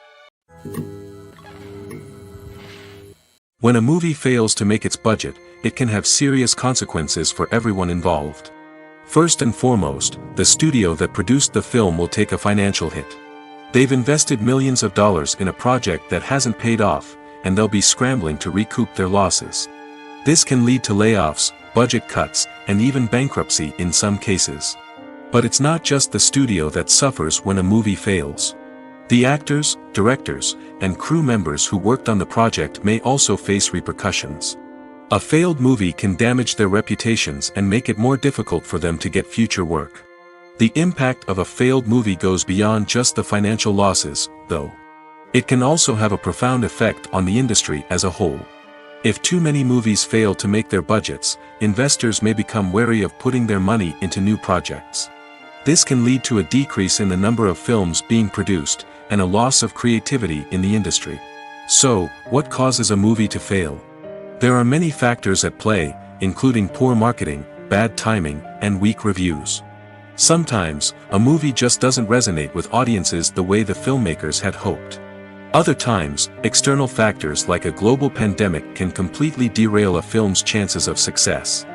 When a movie fails to make its budget, it can have serious consequences for everyone involved. First and foremost, the studio that produced the film will take a financial hit. They've invested millions of dollars in a project that hasn't paid off, and they'll be scrambling to recoup their losses. This can lead to layoffs, budget cuts, and even bankruptcy in some cases. But it's not just the studio that suffers when a movie fails. The actors, directors, and crew members who worked on the project may also face repercussions. A failed movie can damage their reputations and make it more difficult for them to get future work. The impact of a failed movie goes beyond just the financial losses, though. It can also have a profound effect on the industry as a whole. If too many movies fail to make their budgets, investors may become wary of putting their money into new projects. This can lead to a decrease in the number of films being produced, and a loss of creativity in the industry. So, what causes a movie to fail? There are many factors at play, including poor marketing, bad timing, and weak reviews. Sometimes, a movie just doesn't resonate with audiences the way the filmmakers had hoped. Other times, external factors like a global pandemic can completely derail a film's chances of success.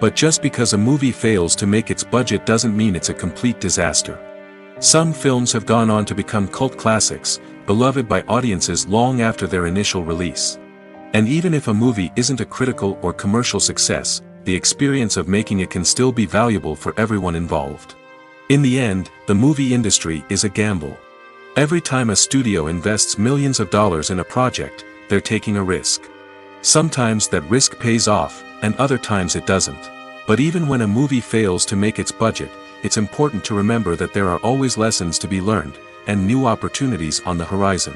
But just because a movie fails to make its budget doesn't mean it's a complete disaster. Some films have gone on to become cult classics, beloved by audiences long after their initial release. And even if a movie isn't a critical or commercial success, the experience of making it can still be valuable for everyone involved. In the end, the movie industry is a gamble. Every time a studio invests millions of dollars in a project, they're taking a risk. Sometimes that risk pays off, and other times it doesn't. But even when a movie fails to make its budget, it's important to remember that there are always lessons to be learned, and new opportunities on the horizon.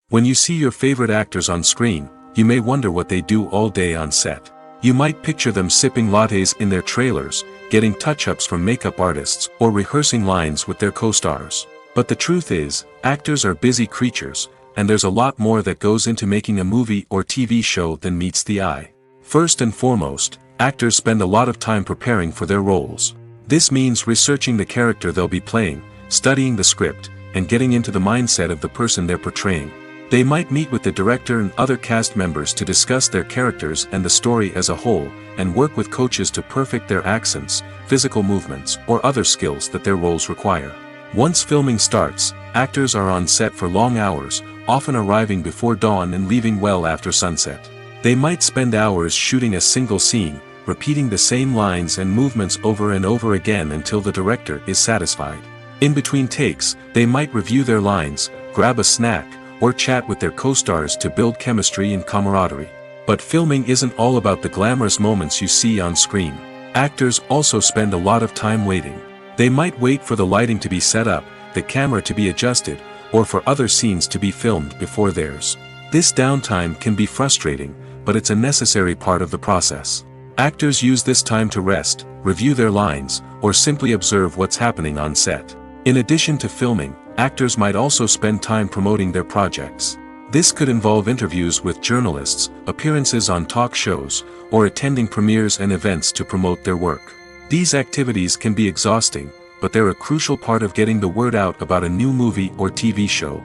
When you see your favorite actors on screen, you may wonder what they do all day on set. You might picture them sipping lattes in their trailers, getting touch-ups from makeup artists, or rehearsing lines with their co-stars. But the truth is, actors are busy creatures, and there's a lot more that goes into making a movie or TV show than meets the eye. First and foremost, actors spend a lot of time preparing for their roles. This means researching the character they'll be playing, studying the script, and getting into the mindset of the person they're portraying. They might meet with the director and other cast members to discuss their characters and the story as a whole, and work with coaches to perfect their accents, physical movements, or other skills that their roles require. Once filming starts, actors are on set for long hours, often arriving before dawn and leaving well after sunset. They might spend hours shooting a single scene, repeating the same lines and movements over and over again until the director is satisfied. In between takes, they might review their lines, grab a snack, or chat with their co-stars to build chemistry and camaraderie. But filming isn't all about the glamorous moments you see on screen. Actors also spend a lot of time waiting. They might wait for the lighting to be set up, the camera to be adjusted, or for other scenes to be filmed before theirs. This downtime can be frustrating, but it's a necessary part of the process. Actors use this time to rest, review their lines, or simply observe what's happening on set. In addition to filming, actors might also spend time promoting their projects. This could involve interviews with journalists, appearances on talk shows, or attending premieres and events to promote their work. These activities can be exhausting, but they're a crucial part of getting the word out about a new movie or TV show.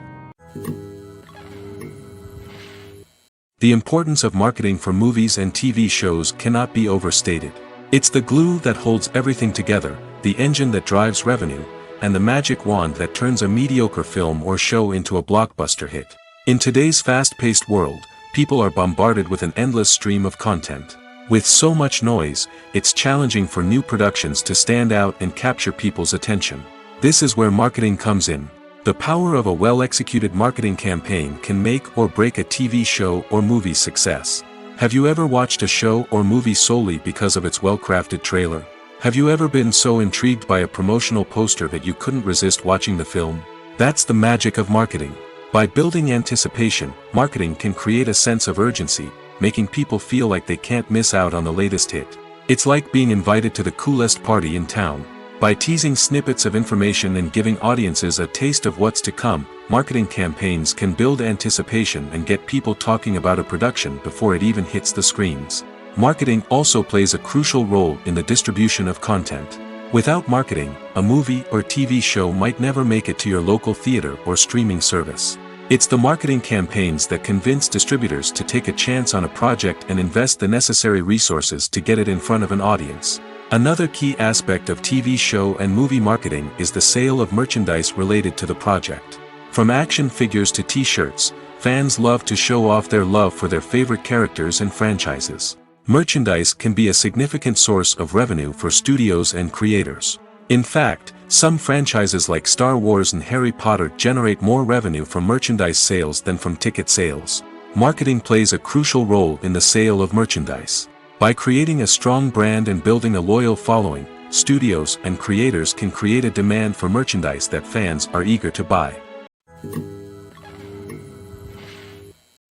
The importance of marketing for movies and TV shows cannot be overstated. It's the glue that holds everything together, the engine that drives revenue, and the magic wand that turns a mediocre film or show into a blockbuster hit. In today's fast-paced world, people are bombarded with an endless stream of content. With so much noise, it's challenging for new productions to stand out and capture people's attention. This is where marketing comes in. The power of a well-executed marketing campaign can make or break a TV show or movie's success. Have you ever watched a show or movie solely because of its well-crafted trailer? Have you ever been so intrigued by a promotional poster that you couldn't resist watching the film? That's the magic of marketing. By building anticipation, marketing can create a sense of urgency, making people feel like they can't miss out on the latest hit. It's like being invited to the coolest party in town. By teasing snippets of information and giving audiences a taste of what's to come, marketing campaigns can build anticipation and get people talking about a production before it even hits the screens. Marketing also plays a crucial role in the distribution of content. Without marketing, a movie or TV show might never make it to your local theater or streaming service. It's the marketing campaigns that convince distributors to take a chance on a project and invest the necessary resources to get it in front of an audience. Another key aspect of TV show and movie marketing is the sale of merchandise related to the project. From action figures to t-shirts, fans love to show off their love for their favorite characters and franchises. Merchandise can be a significant source of revenue for studios and creators. In fact, some franchises like Star Wars and Harry Potter generate more revenue from merchandise sales than from ticket sales. Marketing plays a crucial role in the sale of merchandise. By creating a strong brand and building a loyal following, studios and creators can create a demand for merchandise that fans are eager to buy.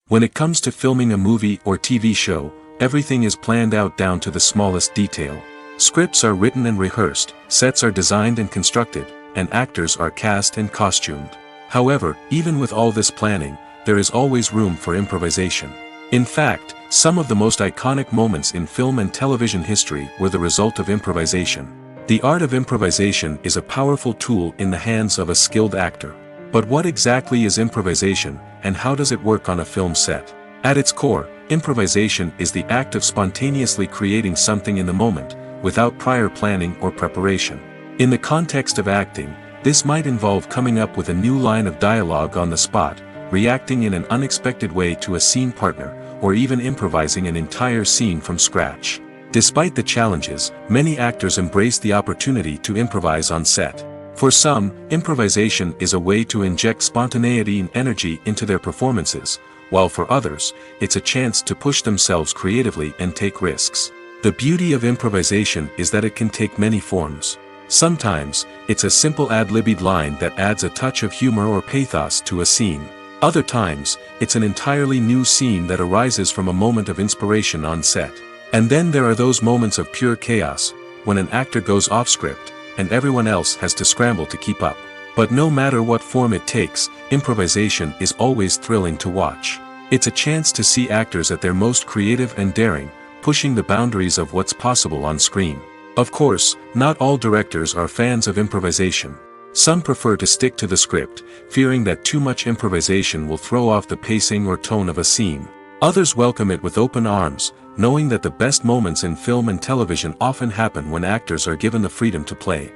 When it comes to filming a movie or TV show, everything is planned out down to the smallest detail. Scripts are written and rehearsed, sets are designed and constructed, and actors are cast and costumed. However, even with all this planning, there is always room for improvisation. In fact, some of the most iconic moments in film and television history were the result of improvisation. The art of improvisation is a powerful tool in the hands of a skilled actor. But what exactly is improvisation, and how does it work on a film set? At its core, improvisation is the act of spontaneously creating something in the moment, without prior planning or preparation. In the context of acting, this might involve coming up with a new line of dialogue on the spot, reacting in an unexpected way to a scene partner, or even improvising an entire scene from scratch. Despite the challenges, many actors embrace the opportunity to improvise on set. For some, improvisation is a way to inject spontaneity and energy into their performances, while for others, it's a chance to push themselves creatively and take risks. The beauty of improvisation is that it can take many forms. Sometimes, it's a simple ad-libbed line that adds a touch of humor or pathos to a scene. Other times, it's an entirely new scene that arises from a moment of inspiration on set. And then there are those moments of pure chaos, when an actor goes off script, and everyone else has to scramble to keep up. But no matter what form it takes, improvisation is always thrilling to watch. It's a chance to see actors at their most creative and daring, pushing the boundaries of what's possible on screen. Of course, not all directors are fans of improvisation. Some prefer to stick to the script, fearing that too much improvisation will throw off the pacing or tone of a scene. Others welcome it with open arms, knowing that the best moments in film and television often happen when actors are given the freedom to play.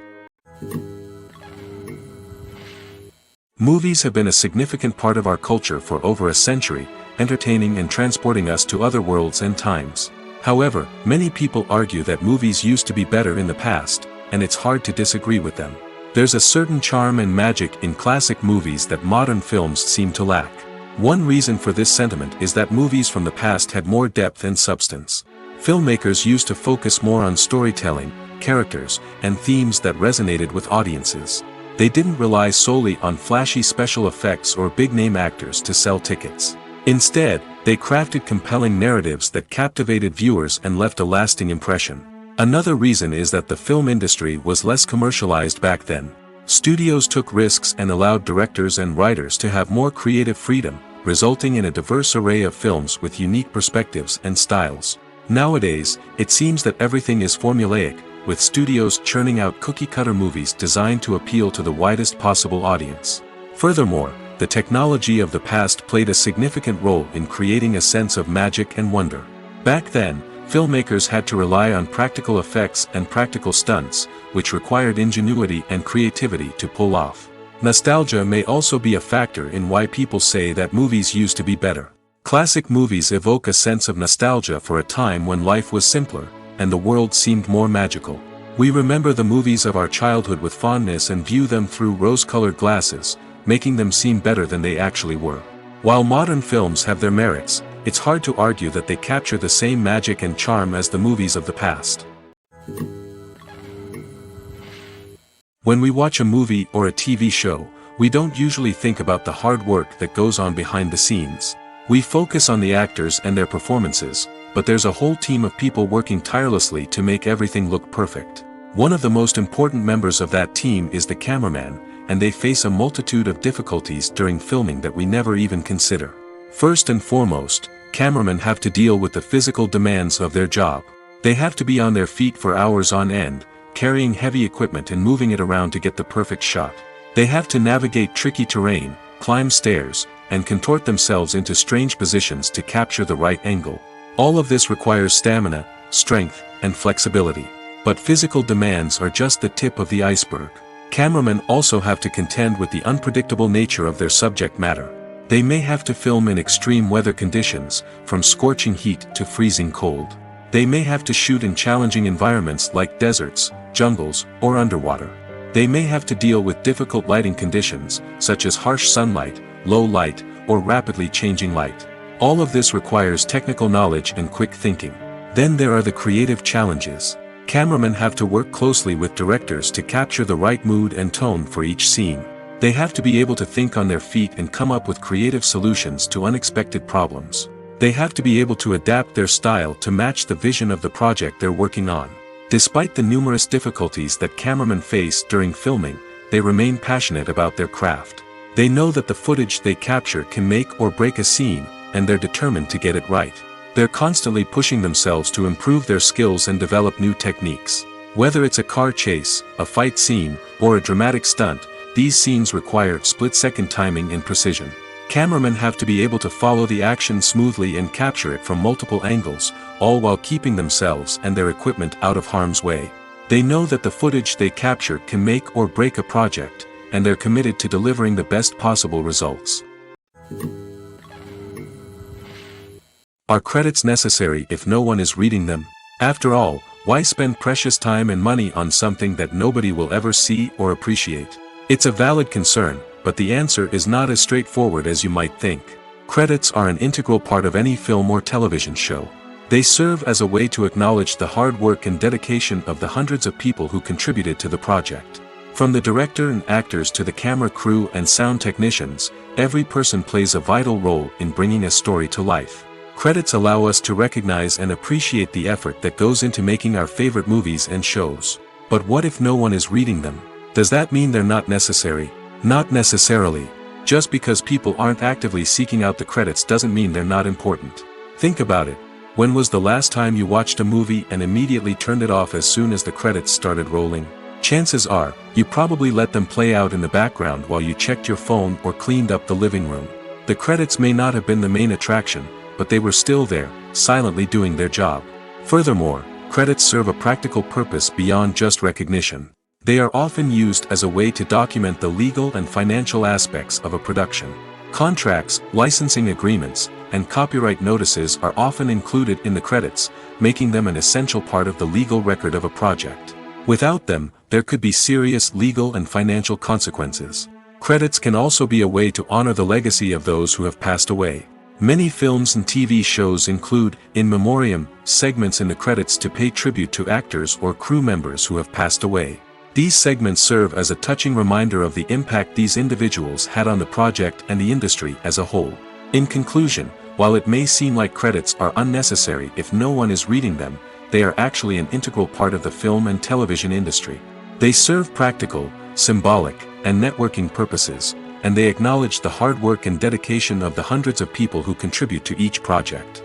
Movies have been a significant part of our culture for over a century, entertaining and transporting us to other worlds and times. However, many people argue that movies used to be better in the past, and it's hard to disagree with them. There's a certain charm and magic in classic movies that modern films seem to lack. One reason for this sentiment is that movies from the past had more depth and substance. Filmmakers used to focus more on storytelling, characters, and themes that resonated with audiences. They didn't rely solely on flashy special effects or big-name actors to sell tickets. Instead, they crafted compelling narratives that captivated viewers and left a lasting impression. Another reason is that the film industry was less commercialized back then. Studios took risks and allowed directors and writers to have more creative freedom, resulting in a diverse array of films with unique perspectives and styles. Nowadays, it seems that everything is formulaic, with studios churning out cookie-cutter movies designed to appeal to the widest possible audience. Furthermore, the technology of the past played a significant role in creating a sense of magic and wonder. Back then, filmmakers had to rely on practical effects and practical stunts, which required ingenuity and creativity to pull off. Nostalgia may also be a factor in why people say that movies used to be better. Classic movies evoke a sense of nostalgia for a time when life was simpler, and the world seemed more magical. We remember the movies of our childhood with fondness and view them through rose-colored glasses, making them seem better than they actually were. While modern films have their merits, it's hard to argue that they capture the same magic and charm as the movies of the past. When we watch a movie or a TV show, We don't usually think about the hard work that goes on behind the scenes. We focus on the actors and their performances, but there's a whole team of people working tirelessly to make everything look perfect. One of the most important members of that team is the cameraman, and they face a multitude of difficulties during filming that we never even consider. First and foremost, cameramen have to deal with the physical demands of their job. They have to be on their feet for hours on end, carrying heavy equipment and moving it around to get the perfect shot. They have to navigate tricky terrain, climb stairs, and contort themselves into strange positions to capture the right angle. All of this requires stamina, strength, and flexibility. But physical demands are just the tip of the iceberg. Cameramen also have to contend with the unpredictable nature of their subject matter. They may have to film in extreme weather conditions, from scorching heat to freezing cold. They may have to shoot in challenging environments like deserts, jungles, or underwater. They may have to deal with difficult lighting conditions, such as harsh sunlight, low light, or rapidly changing light. All of this requires technical knowledge and quick thinking. Then there are the creative challenges. Cameramen have to work closely with directors to capture the right mood and tone for each scene. They have to be able to think on their feet and come up with creative solutions to unexpected problems. They have to be able to adapt their style to match the vision of the project they're working on. Despite the numerous difficulties that cameramen face during filming, they remain passionate about their craft. They know that the footage they capture can make or break a scene, and they're determined to get it right. They're constantly pushing themselves to improve their skills and develop new techniques. Whether it's a car chase, a fight scene, or a dramatic stunt, these scenes require split-second timing and precision. Cameramen have to be able to follow the action smoothly and capture it from multiple angles, all while keeping themselves and their equipment out of harm's way. They know that the footage they capture can make or break a project, and they're committed to delivering the best possible results. Are credits necessary if no one is reading them? After all, why spend precious time and money on something that nobody will ever see or appreciate? It's a valid concern, but the answer is not as straightforward as you might think. Credits are an integral part of any film or television show. They serve as a way to acknowledge the hard work and dedication of the hundreds of people who contributed to the project. From the director and actors to the camera crew and sound technicians, every person plays a vital role in bringing a story to life. Credits allow us to recognize and appreciate the effort that goes into making our favorite movies and shows. But what if no one is reading them? Does that mean they're not necessary? Not necessarily. Just because people aren't actively seeking out the credits doesn't mean they're not important. Think about it. When was the last time you watched a movie and immediately turned it off as soon as the credits started rolling? Chances are, you probably let them play out in the background while you checked your phone or cleaned up the living room. The credits may not have been the main attraction, but they were still there, silently doing their job. Furthermore, credits serve a practical purpose beyond just recognition. They are often used as a way to document the legal and financial aspects of a production. Contracts, licensing agreements, and copyright notices are often included in the credits, making them an essential part of the legal record of a project. Without them, there could be serious legal and financial consequences. Credits can also be a way to honor the legacy of those who have passed away. Many films and TV shows include, in memoriam, segments in the credits to pay tribute to actors or crew members who have passed away. These segments serve as a touching reminder of the impact these individuals had on the project and the industry as a whole. In conclusion, while it may seem like credits are unnecessary if no one is reading them, they are actually an integral part of the film and television industry. They serve practical, symbolic, and networking purposes, and they acknowledge the hard work and dedication of the hundreds of people who contribute to each project.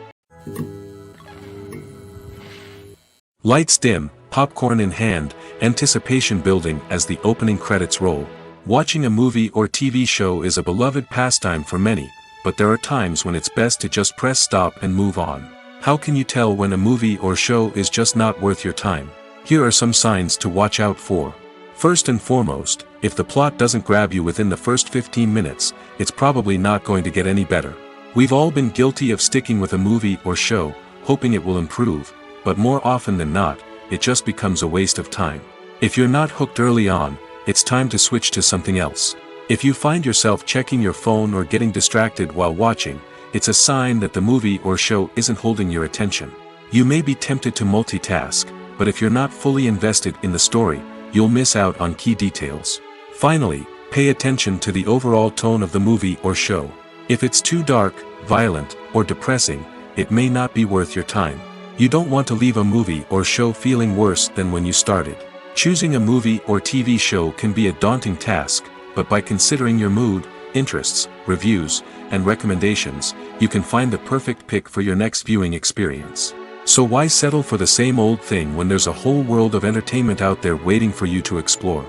Lights dim, popcorn in hand, anticipation building as the opening credits roll. Watching a movie or TV show is a beloved pastime for many, but there are times when it's best to just press stop and move on. How can you tell when a movie or show is just not worth your time? Here are some signs to watch out for. First and foremost, if the plot doesn't grab you within the first 15 minutes, it's probably not going to get any better. We've all been guilty of sticking with a movie or show, hoping it will improve, but more often than not, it just becomes a waste of time. If you're not hooked early on, it's time to switch to something else. If you find yourself checking your phone or getting distracted while watching, it's a sign that the movie or show isn't holding your attention. You may be tempted to multitask, but if you're not fully invested in the story, you'll miss out on key details. Finally, Pay attention to the overall tone of the movie or show. If it's too dark, violent, or depressing, it may not be worth your time. You don't want to leave a movie or show feeling worse than when you started. Choosing a movie or TV show can be a daunting task, but by considering your mood, interests, reviews, and recommendations, you can find the perfect pick for your next viewing experience. So why settle for the same old thing when there's a whole world of entertainment out there waiting for you to explore?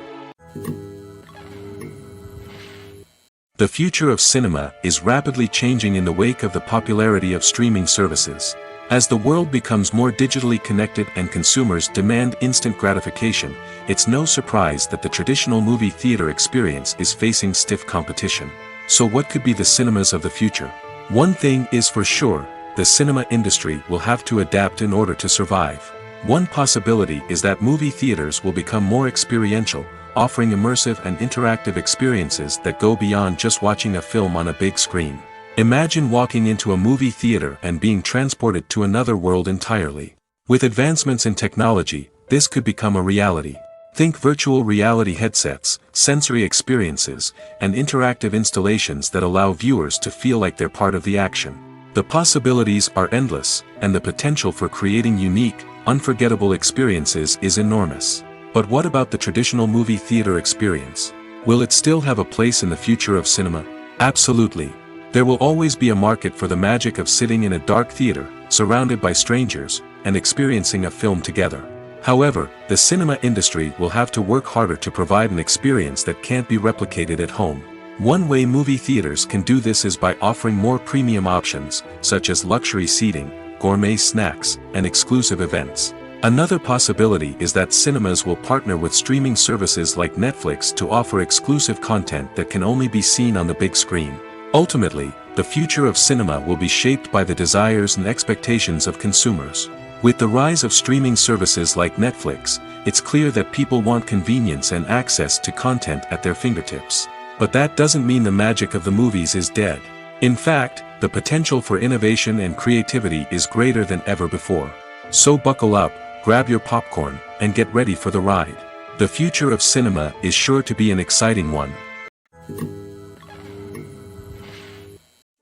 The future of cinema is rapidly changing in the wake of the popularity of streaming services. As the world becomes more digitally connected and consumers demand instant gratification, it's no surprise that the traditional movie theater experience is facing stiff competition. So what could be the cinemas of the future? One thing is for sure, the cinema industry will have to adapt in order to survive. One possibility is that movie theaters will become more experiential, offering immersive and interactive experiences that go beyond just watching a film on a big screen. Imagine walking into a movie theater and being transported to another world entirely. With advancements in technology, this could become a reality. Think virtual reality headsets, sensory experiences, and interactive installations that allow viewers to feel like they're part of the action. The possibilities are endless, and the potential for creating unique, unforgettable experiences is enormous. But what about the traditional movie theater experience? Will it still have a place in the future of cinema? Absolutely. There will always be a market for the magic of sitting in a dark theater, surrounded by strangers, and experiencing a film together. However, the cinema industry will have to work harder to provide an experience that can't be replicated at home. One way movie theaters can do this is by offering more premium options, such as luxury seating, gourmet snacks, and exclusive events. Another possibility is that cinemas will partner with streaming services like Netflix to offer exclusive content that can only be seen on the big screen. Ultimately, the future of cinema will be shaped by the desires and expectations of consumers. With the rise of streaming services like Netflix, it's clear that people want convenience and access to content at their fingertips. But that doesn't mean the magic of the movies is dead. In fact, the potential for innovation and creativity is greater than ever before. So buckle up, grab your popcorn, and get ready for the ride. The future of cinema is sure to be an exciting one.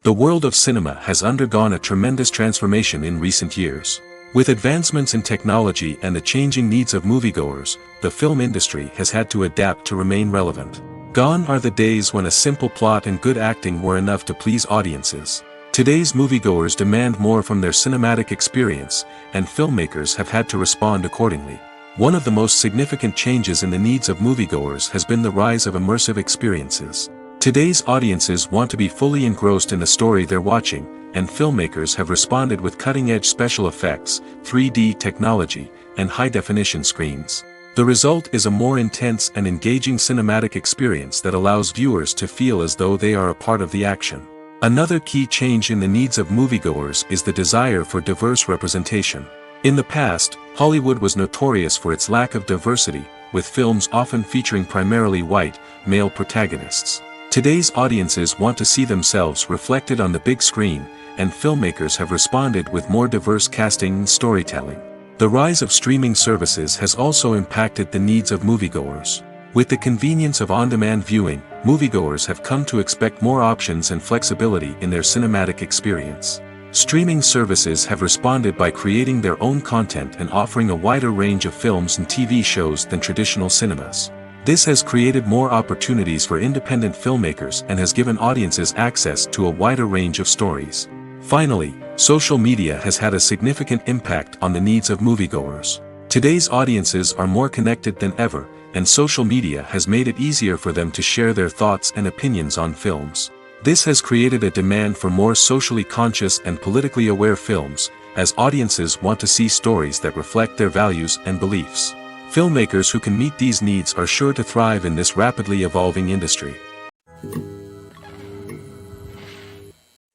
The world of cinema has undergone a tremendous transformation in recent years. With advancements in technology and the changing needs of moviegoers, the film industry has had to adapt to remain relevant. Gone are the days when a simple plot and good acting were enough to please audiences. Today's moviegoers demand more from their cinematic experience, and filmmakers have had to respond accordingly. One of the most significant changes in the needs of moviegoers has been the rise of immersive experiences. Today's audiences want to be fully engrossed in the story they're watching, and filmmakers have responded with cutting-edge special effects, 3D technology, and high-definition screens. The result is a more intense and engaging cinematic experience that allows viewers to feel as though they are a part of the action. Another key change in the needs of moviegoers is the desire for diverse representation. In the past, Hollywood was notorious for its lack of diversity, with films often featuring primarily white, male protagonists. Today's audiences want to see themselves reflected on the big screen, and filmmakers have responded with more diverse casting and storytelling. The rise of streaming services has also impacted the needs of moviegoers. With the convenience of on-demand viewing, moviegoers have come to expect more options and flexibility in their cinematic experience. Streaming services have responded by creating their own content and offering a wider range of films and TV shows than traditional cinemas. This has created more opportunities for independent filmmakers and has given audiences access to a wider range of stories. Finally, social media has had a significant impact on the needs of moviegoers. Today's audiences are more connected than ever, and social media has made it easier for them to share their thoughts and opinions on films. This has created a demand for more socially conscious and politically aware films, as audiences want to see stories that reflect their values and beliefs. Filmmakers who can meet these needs are sure to thrive in this rapidly evolving industry.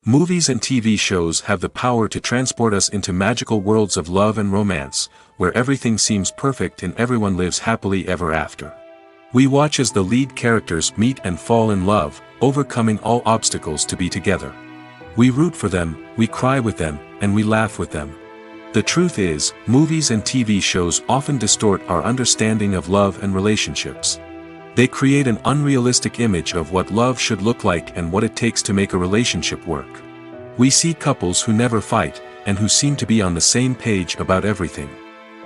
Movies and TV shows have the power to transport us into magical worlds of love and romance, where everything seems perfect and everyone lives happily ever after. We watch as the lead characters meet and fall in love, overcoming all obstacles to be together. We root for them, we cry with them, and we laugh with them. The truth is, movies and TV shows often distort our understanding of love and relationships. They create an unrealistic image of what love should look like and what it takes to make a relationship work. We see couples who never fight, and who seem to be on the same page about everything.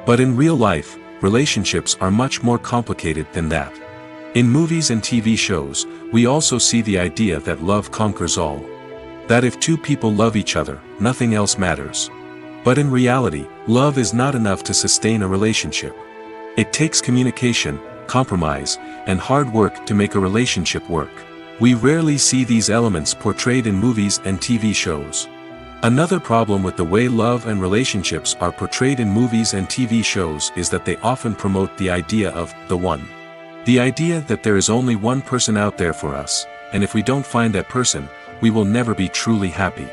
But in real life, relationships are much more complicated than that. In movies and TV shows, we also see the idea that love conquers all. That if two people love each other, nothing else matters. But in reality, love is not enough to sustain a relationship. It takes communication, compromise, and hard work to make a relationship work. We rarely see these elements portrayed in movies and TV shows. Another problem with the way love and relationships are portrayed in movies and TV shows is that they often promote the idea of the one. The idea that there is only one person out there for us, and if we don't find that person, we will never be truly happy.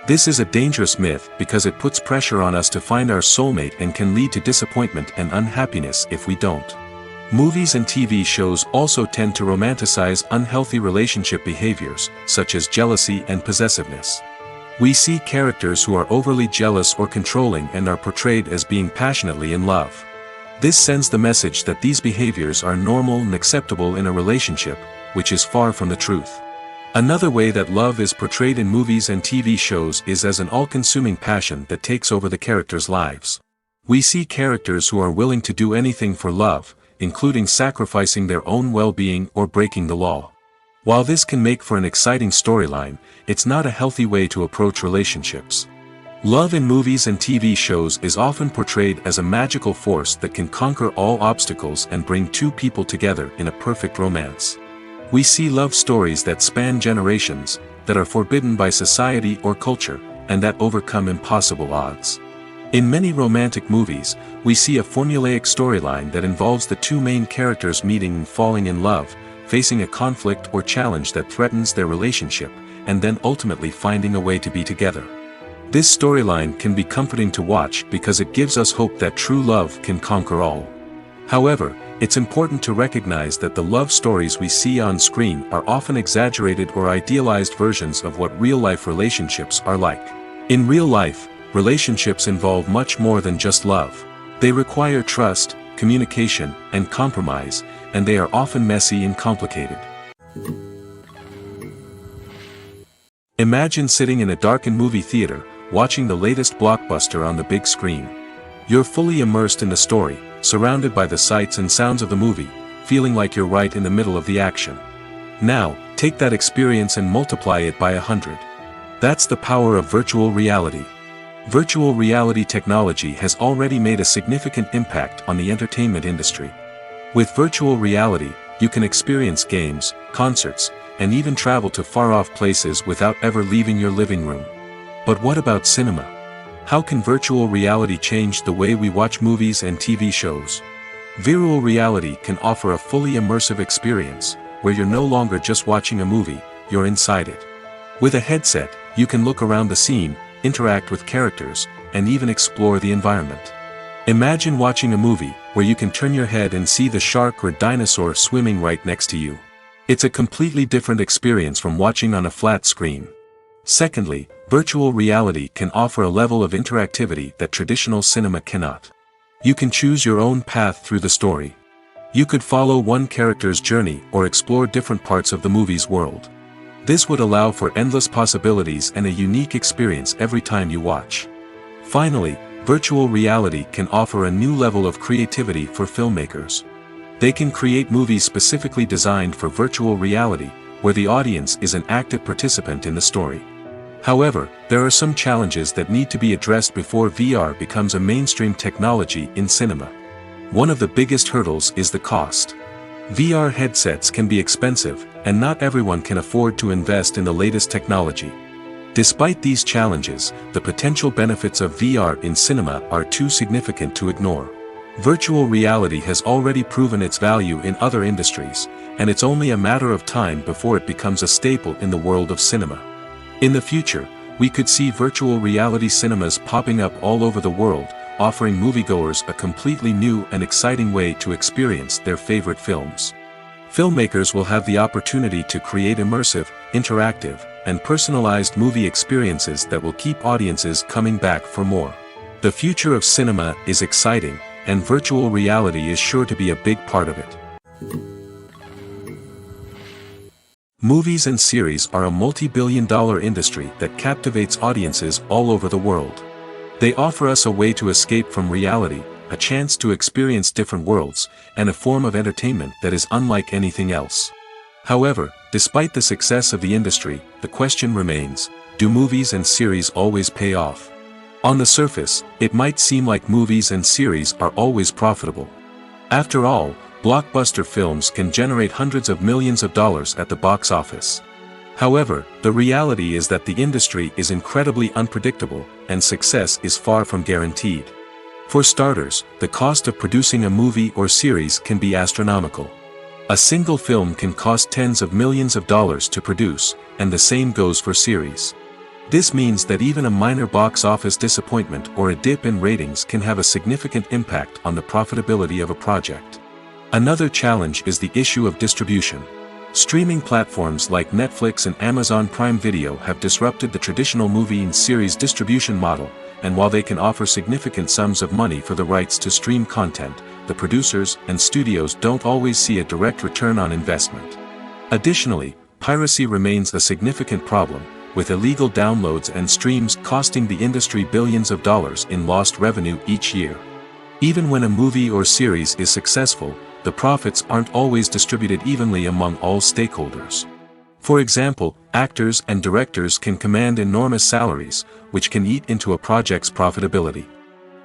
This is a dangerous myth because it puts pressure on us to find our soulmate and can lead to disappointment and unhappiness if we don't. Movies and TV shows also tend to romanticize unhealthy relationship behaviors, such as jealousy and possessiveness. We see characters who are overly jealous or controlling and are portrayed as being passionately in love. This sends the message that these behaviors are normal and acceptable in a relationship, which is far from the truth. Another way that love is portrayed in movies and TV shows is as an all-consuming passion that takes over the characters' lives. We see characters who are willing to do anything for love, including sacrificing their own well-being or breaking the law. While this can make for an exciting storyline, it's not a healthy way to approach relationships. Love in movies and TV shows is often portrayed as a magical force that can conquer all obstacles and bring two people together in a perfect romance. We see love stories that span generations, that are forbidden by society or culture, and that overcome impossible odds. In many romantic movies, we see a formulaic storyline that involves the two main characters meeting and falling in love, facing a conflict or challenge that threatens their relationship, and then ultimately finding a way to be together. This storyline can be comforting to watch because it gives us hope that true love can conquer all. However, it's important to recognize that the love stories we see on screen are often exaggerated or idealized versions of what real-life relationships are like. In real life, relationships involve much more than just love. They require trust, communication, and compromise, and they are often messy and complicated. Imagine sitting in a darkened movie theater, watching the latest blockbuster on the big screen. You're fully immersed in the story, surrounded by the sights and sounds of the movie, feeling like you're right in the middle of the action. Now, take that experience and multiply it by 100. That's the power of virtual reality. Virtual reality technology has already made a significant impact on the entertainment industry. With virtual reality, you can experience games, concerts, and even travel to far-off places without ever leaving your living room. But what about cinema? How can virtual reality change the way we watch movies and TV shows? Virtual reality can offer a fully immersive experience, where you're no longer just watching a movie, you're inside it. With a headset, you can look around the scene, interact with characters, and even explore the environment. Imagine watching a movie where you can turn your head and see the shark or dinosaur swimming right next to you. It's a completely different experience from watching on a flat screen. Secondly, virtual reality can offer a level of interactivity that traditional cinema cannot. You can choose your own path through the story. You could follow one character's journey or explore different parts of the movie's world. This would allow for endless possibilities and a unique experience every time you watch. Finally, virtual reality can offer a new level of creativity for filmmakers. They can create movies specifically designed for virtual reality, where the audience is an active participant in the story. However, there are some challenges that need to be addressed before VR becomes a mainstream technology in cinema. One of the biggest hurdles is the cost. VR headsets can be expensive, and not everyone can afford to invest in the latest technology. Despite these challenges, the potential benefits of VR in cinema are too significant to ignore. Virtual reality has already proven its value in other industries, and it's only a matter of time before it becomes a staple in the world of cinema. In the future, we could see virtual reality cinemas popping up all over the world, offering moviegoers a completely new and exciting way to experience their favorite films. Filmmakers will have the opportunity to create immersive, interactive, and personalized movie experiences that will keep audiences coming back for more. The future of cinema is exciting, and virtual reality is sure to be a big part of it. Movies and series are a multi-billion-dollar industry that captivates audiences all over the world. They offer us a way to escape from reality, a chance to experience different worlds, and a form of entertainment that is unlike anything else. However, despite the success of the industry, the question remains, do movies and series always pay off? On the surface, it might seem like movies and series are always profitable. After all, blockbuster films can generate hundreds of millions of dollars at the box office. However, the reality is that the industry is incredibly unpredictable, and success is far from guaranteed. For starters, the cost of producing a movie or series can be astronomical. A single film can cost tens of millions of dollars to produce, and the same goes for series. This means that even a minor box office disappointment or a dip in ratings can have a significant impact on the profitability of a project. Another challenge is the issue of distribution. Streaming platforms like Netflix and Amazon Prime Video have disrupted the traditional movie and series distribution model, and while they can offer significant sums of money for the rights to stream content, the producers and studios don't always see a direct return on investment. Additionally, piracy remains a significant problem, with illegal downloads and streams costing the industry billions of dollars in lost revenue each year. Even when a movie or series is successful, the profits aren't always distributed evenly among all stakeholders. For example, actors and directors can command enormous salaries, which can eat into a project's profitability.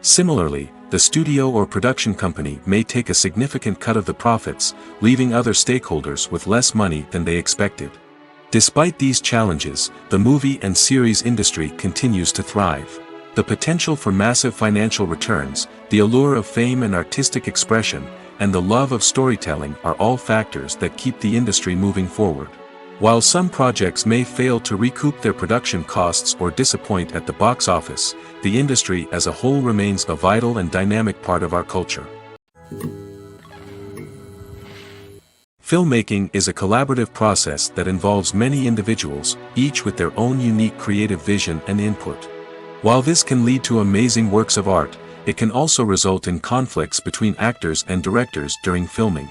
Similarly, the studio or production company may take a significant cut of the profits, leaving other stakeholders with less money than they expected. Despite these challenges, the movie and series industry continues to thrive. The potential for massive financial returns, the allure of fame and artistic expression, and the love of storytelling are all factors that keep the industry moving forward. While some projects may fail to recoup their production costs or disappoint at the box office, the industry as a whole remains a vital and dynamic part of our culture. Filmmaking is a collaborative process that involves many individuals, each with their own unique creative vision and input. While this can lead to amazing works of art, it can also result in conflicts between actors and directors during filming.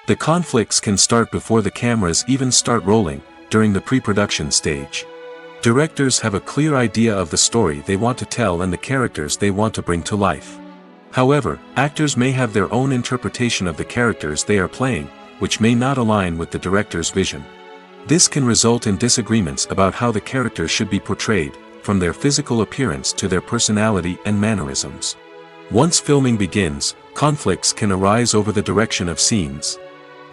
The conflicts can start before the cameras even start rolling, during the pre-production stage. Directors have a clear idea of the story they want to tell and the characters they want to bring to life. However, actors may have their own interpretation of the characters they are playing, which may not align with the director's vision. This can result in disagreements about how the characters should be portrayed, from their physical appearance to their personality and mannerisms. Once filming begins, conflicts can arise over the direction of scenes.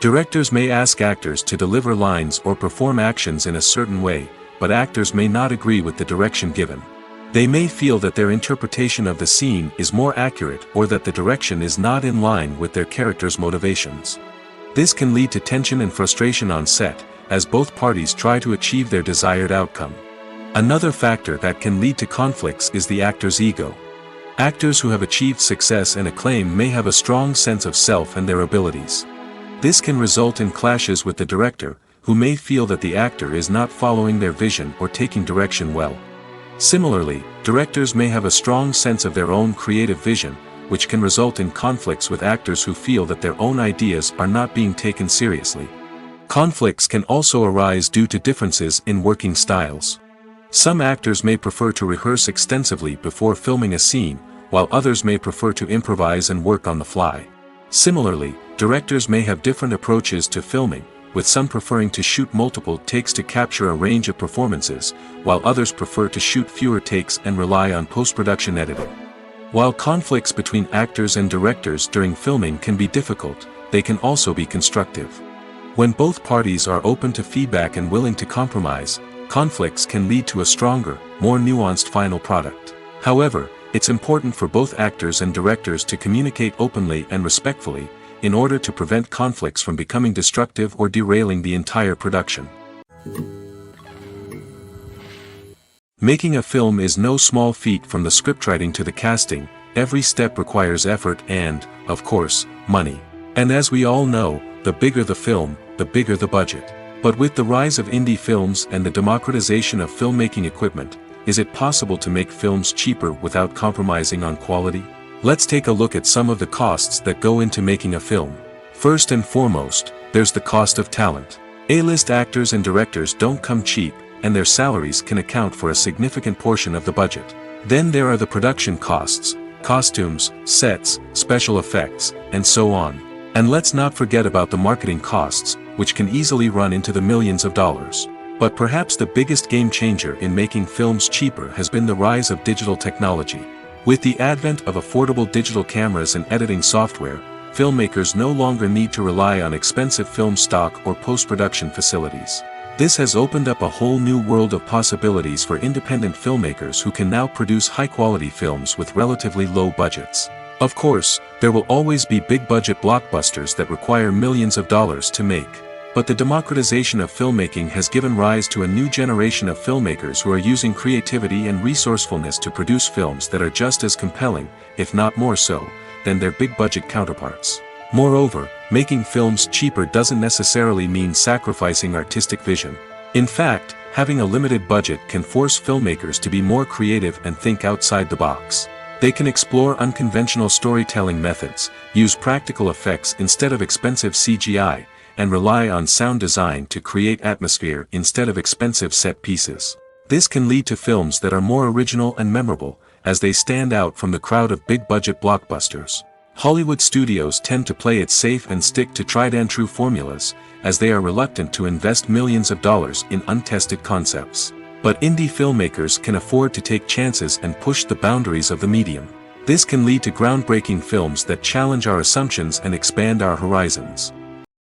Directors may ask actors to deliver lines or perform actions in a certain way, but actors may not agree with the direction given. They may feel that their interpretation of the scene is more accurate or that the direction is not in line with their character's motivations. This can lead to tension and frustration on set, as both parties try to achieve their desired outcome. Another factor that can lead to conflicts is the actor's ego. Actors who have achieved success and acclaim may have a strong sense of self and their abilities. This can result in clashes with the director, who may feel that the actor is not following their vision or taking direction well. Similarly, directors may have a strong sense of their own creative vision, which can result in conflicts with actors who feel that their own ideas are not being taken seriously. Conflicts can also arise due to differences in working styles. Some actors may prefer to rehearse extensively before filming a scene, while others may prefer to improvise and work on the fly. Similarly, directors may have different approaches to filming, with some preferring to shoot multiple takes to capture a range of performances, while others prefer to shoot fewer takes and rely on post-production editing. While conflicts between actors and directors during filming can be difficult, they can also be constructive. When both parties are open to feedback and willing to compromise, conflicts can lead to a stronger, more nuanced final product. However, it's important for both actors and directors to communicate openly and respectfully, in order to prevent conflicts from becoming destructive or derailing the entire production. Making a film is no small feat. From the scriptwriting to the casting, every step requires effort and, of course, money. And as we all know, the bigger the film, the bigger the budget. But with the rise of indie films and the democratization of filmmaking equipment, is it possible to make films cheaper without compromising on quality? Let's take a look at some of the costs that go into making a film. First and foremost, there's the cost of talent. A-list actors and directors don't come cheap, and their salaries can account for a significant portion of the budget. Then there are the production costs, costumes, sets, special effects, and so on. And let's not forget about the marketing costs, which can easily run into the millions of dollars. But perhaps the biggest game changer in making films cheaper has been the rise of digital technology. With the advent of affordable digital cameras and editing software, filmmakers no longer need to rely on expensive film stock or post-production facilities. This has opened up a whole new world of possibilities for independent filmmakers who can now produce high-quality films with relatively low budgets. Of course, there will always be big-budget blockbusters that require millions of dollars to make. But the democratization of filmmaking has given rise to a new generation of filmmakers who are using creativity and resourcefulness to produce films that are just as compelling, if not more so, than their big-budget counterparts. Moreover, making films cheaper doesn't necessarily mean sacrificing artistic vision. In fact, having a limited budget can force filmmakers to be more creative and think outside the box. They can explore unconventional storytelling methods, use practical effects instead of expensive CGI, and rely on sound design to create atmosphere instead of expensive set pieces. This can lead to films that are more original and memorable, as they stand out from the crowd of big-budget blockbusters. Hollywood studios tend to play it safe and stick to tried-and-true formulas, as they are reluctant to invest millions of dollars in untested concepts. But indie filmmakers can afford to take chances and push the boundaries of the medium. This can lead to groundbreaking films that challenge our assumptions and expand our horizons.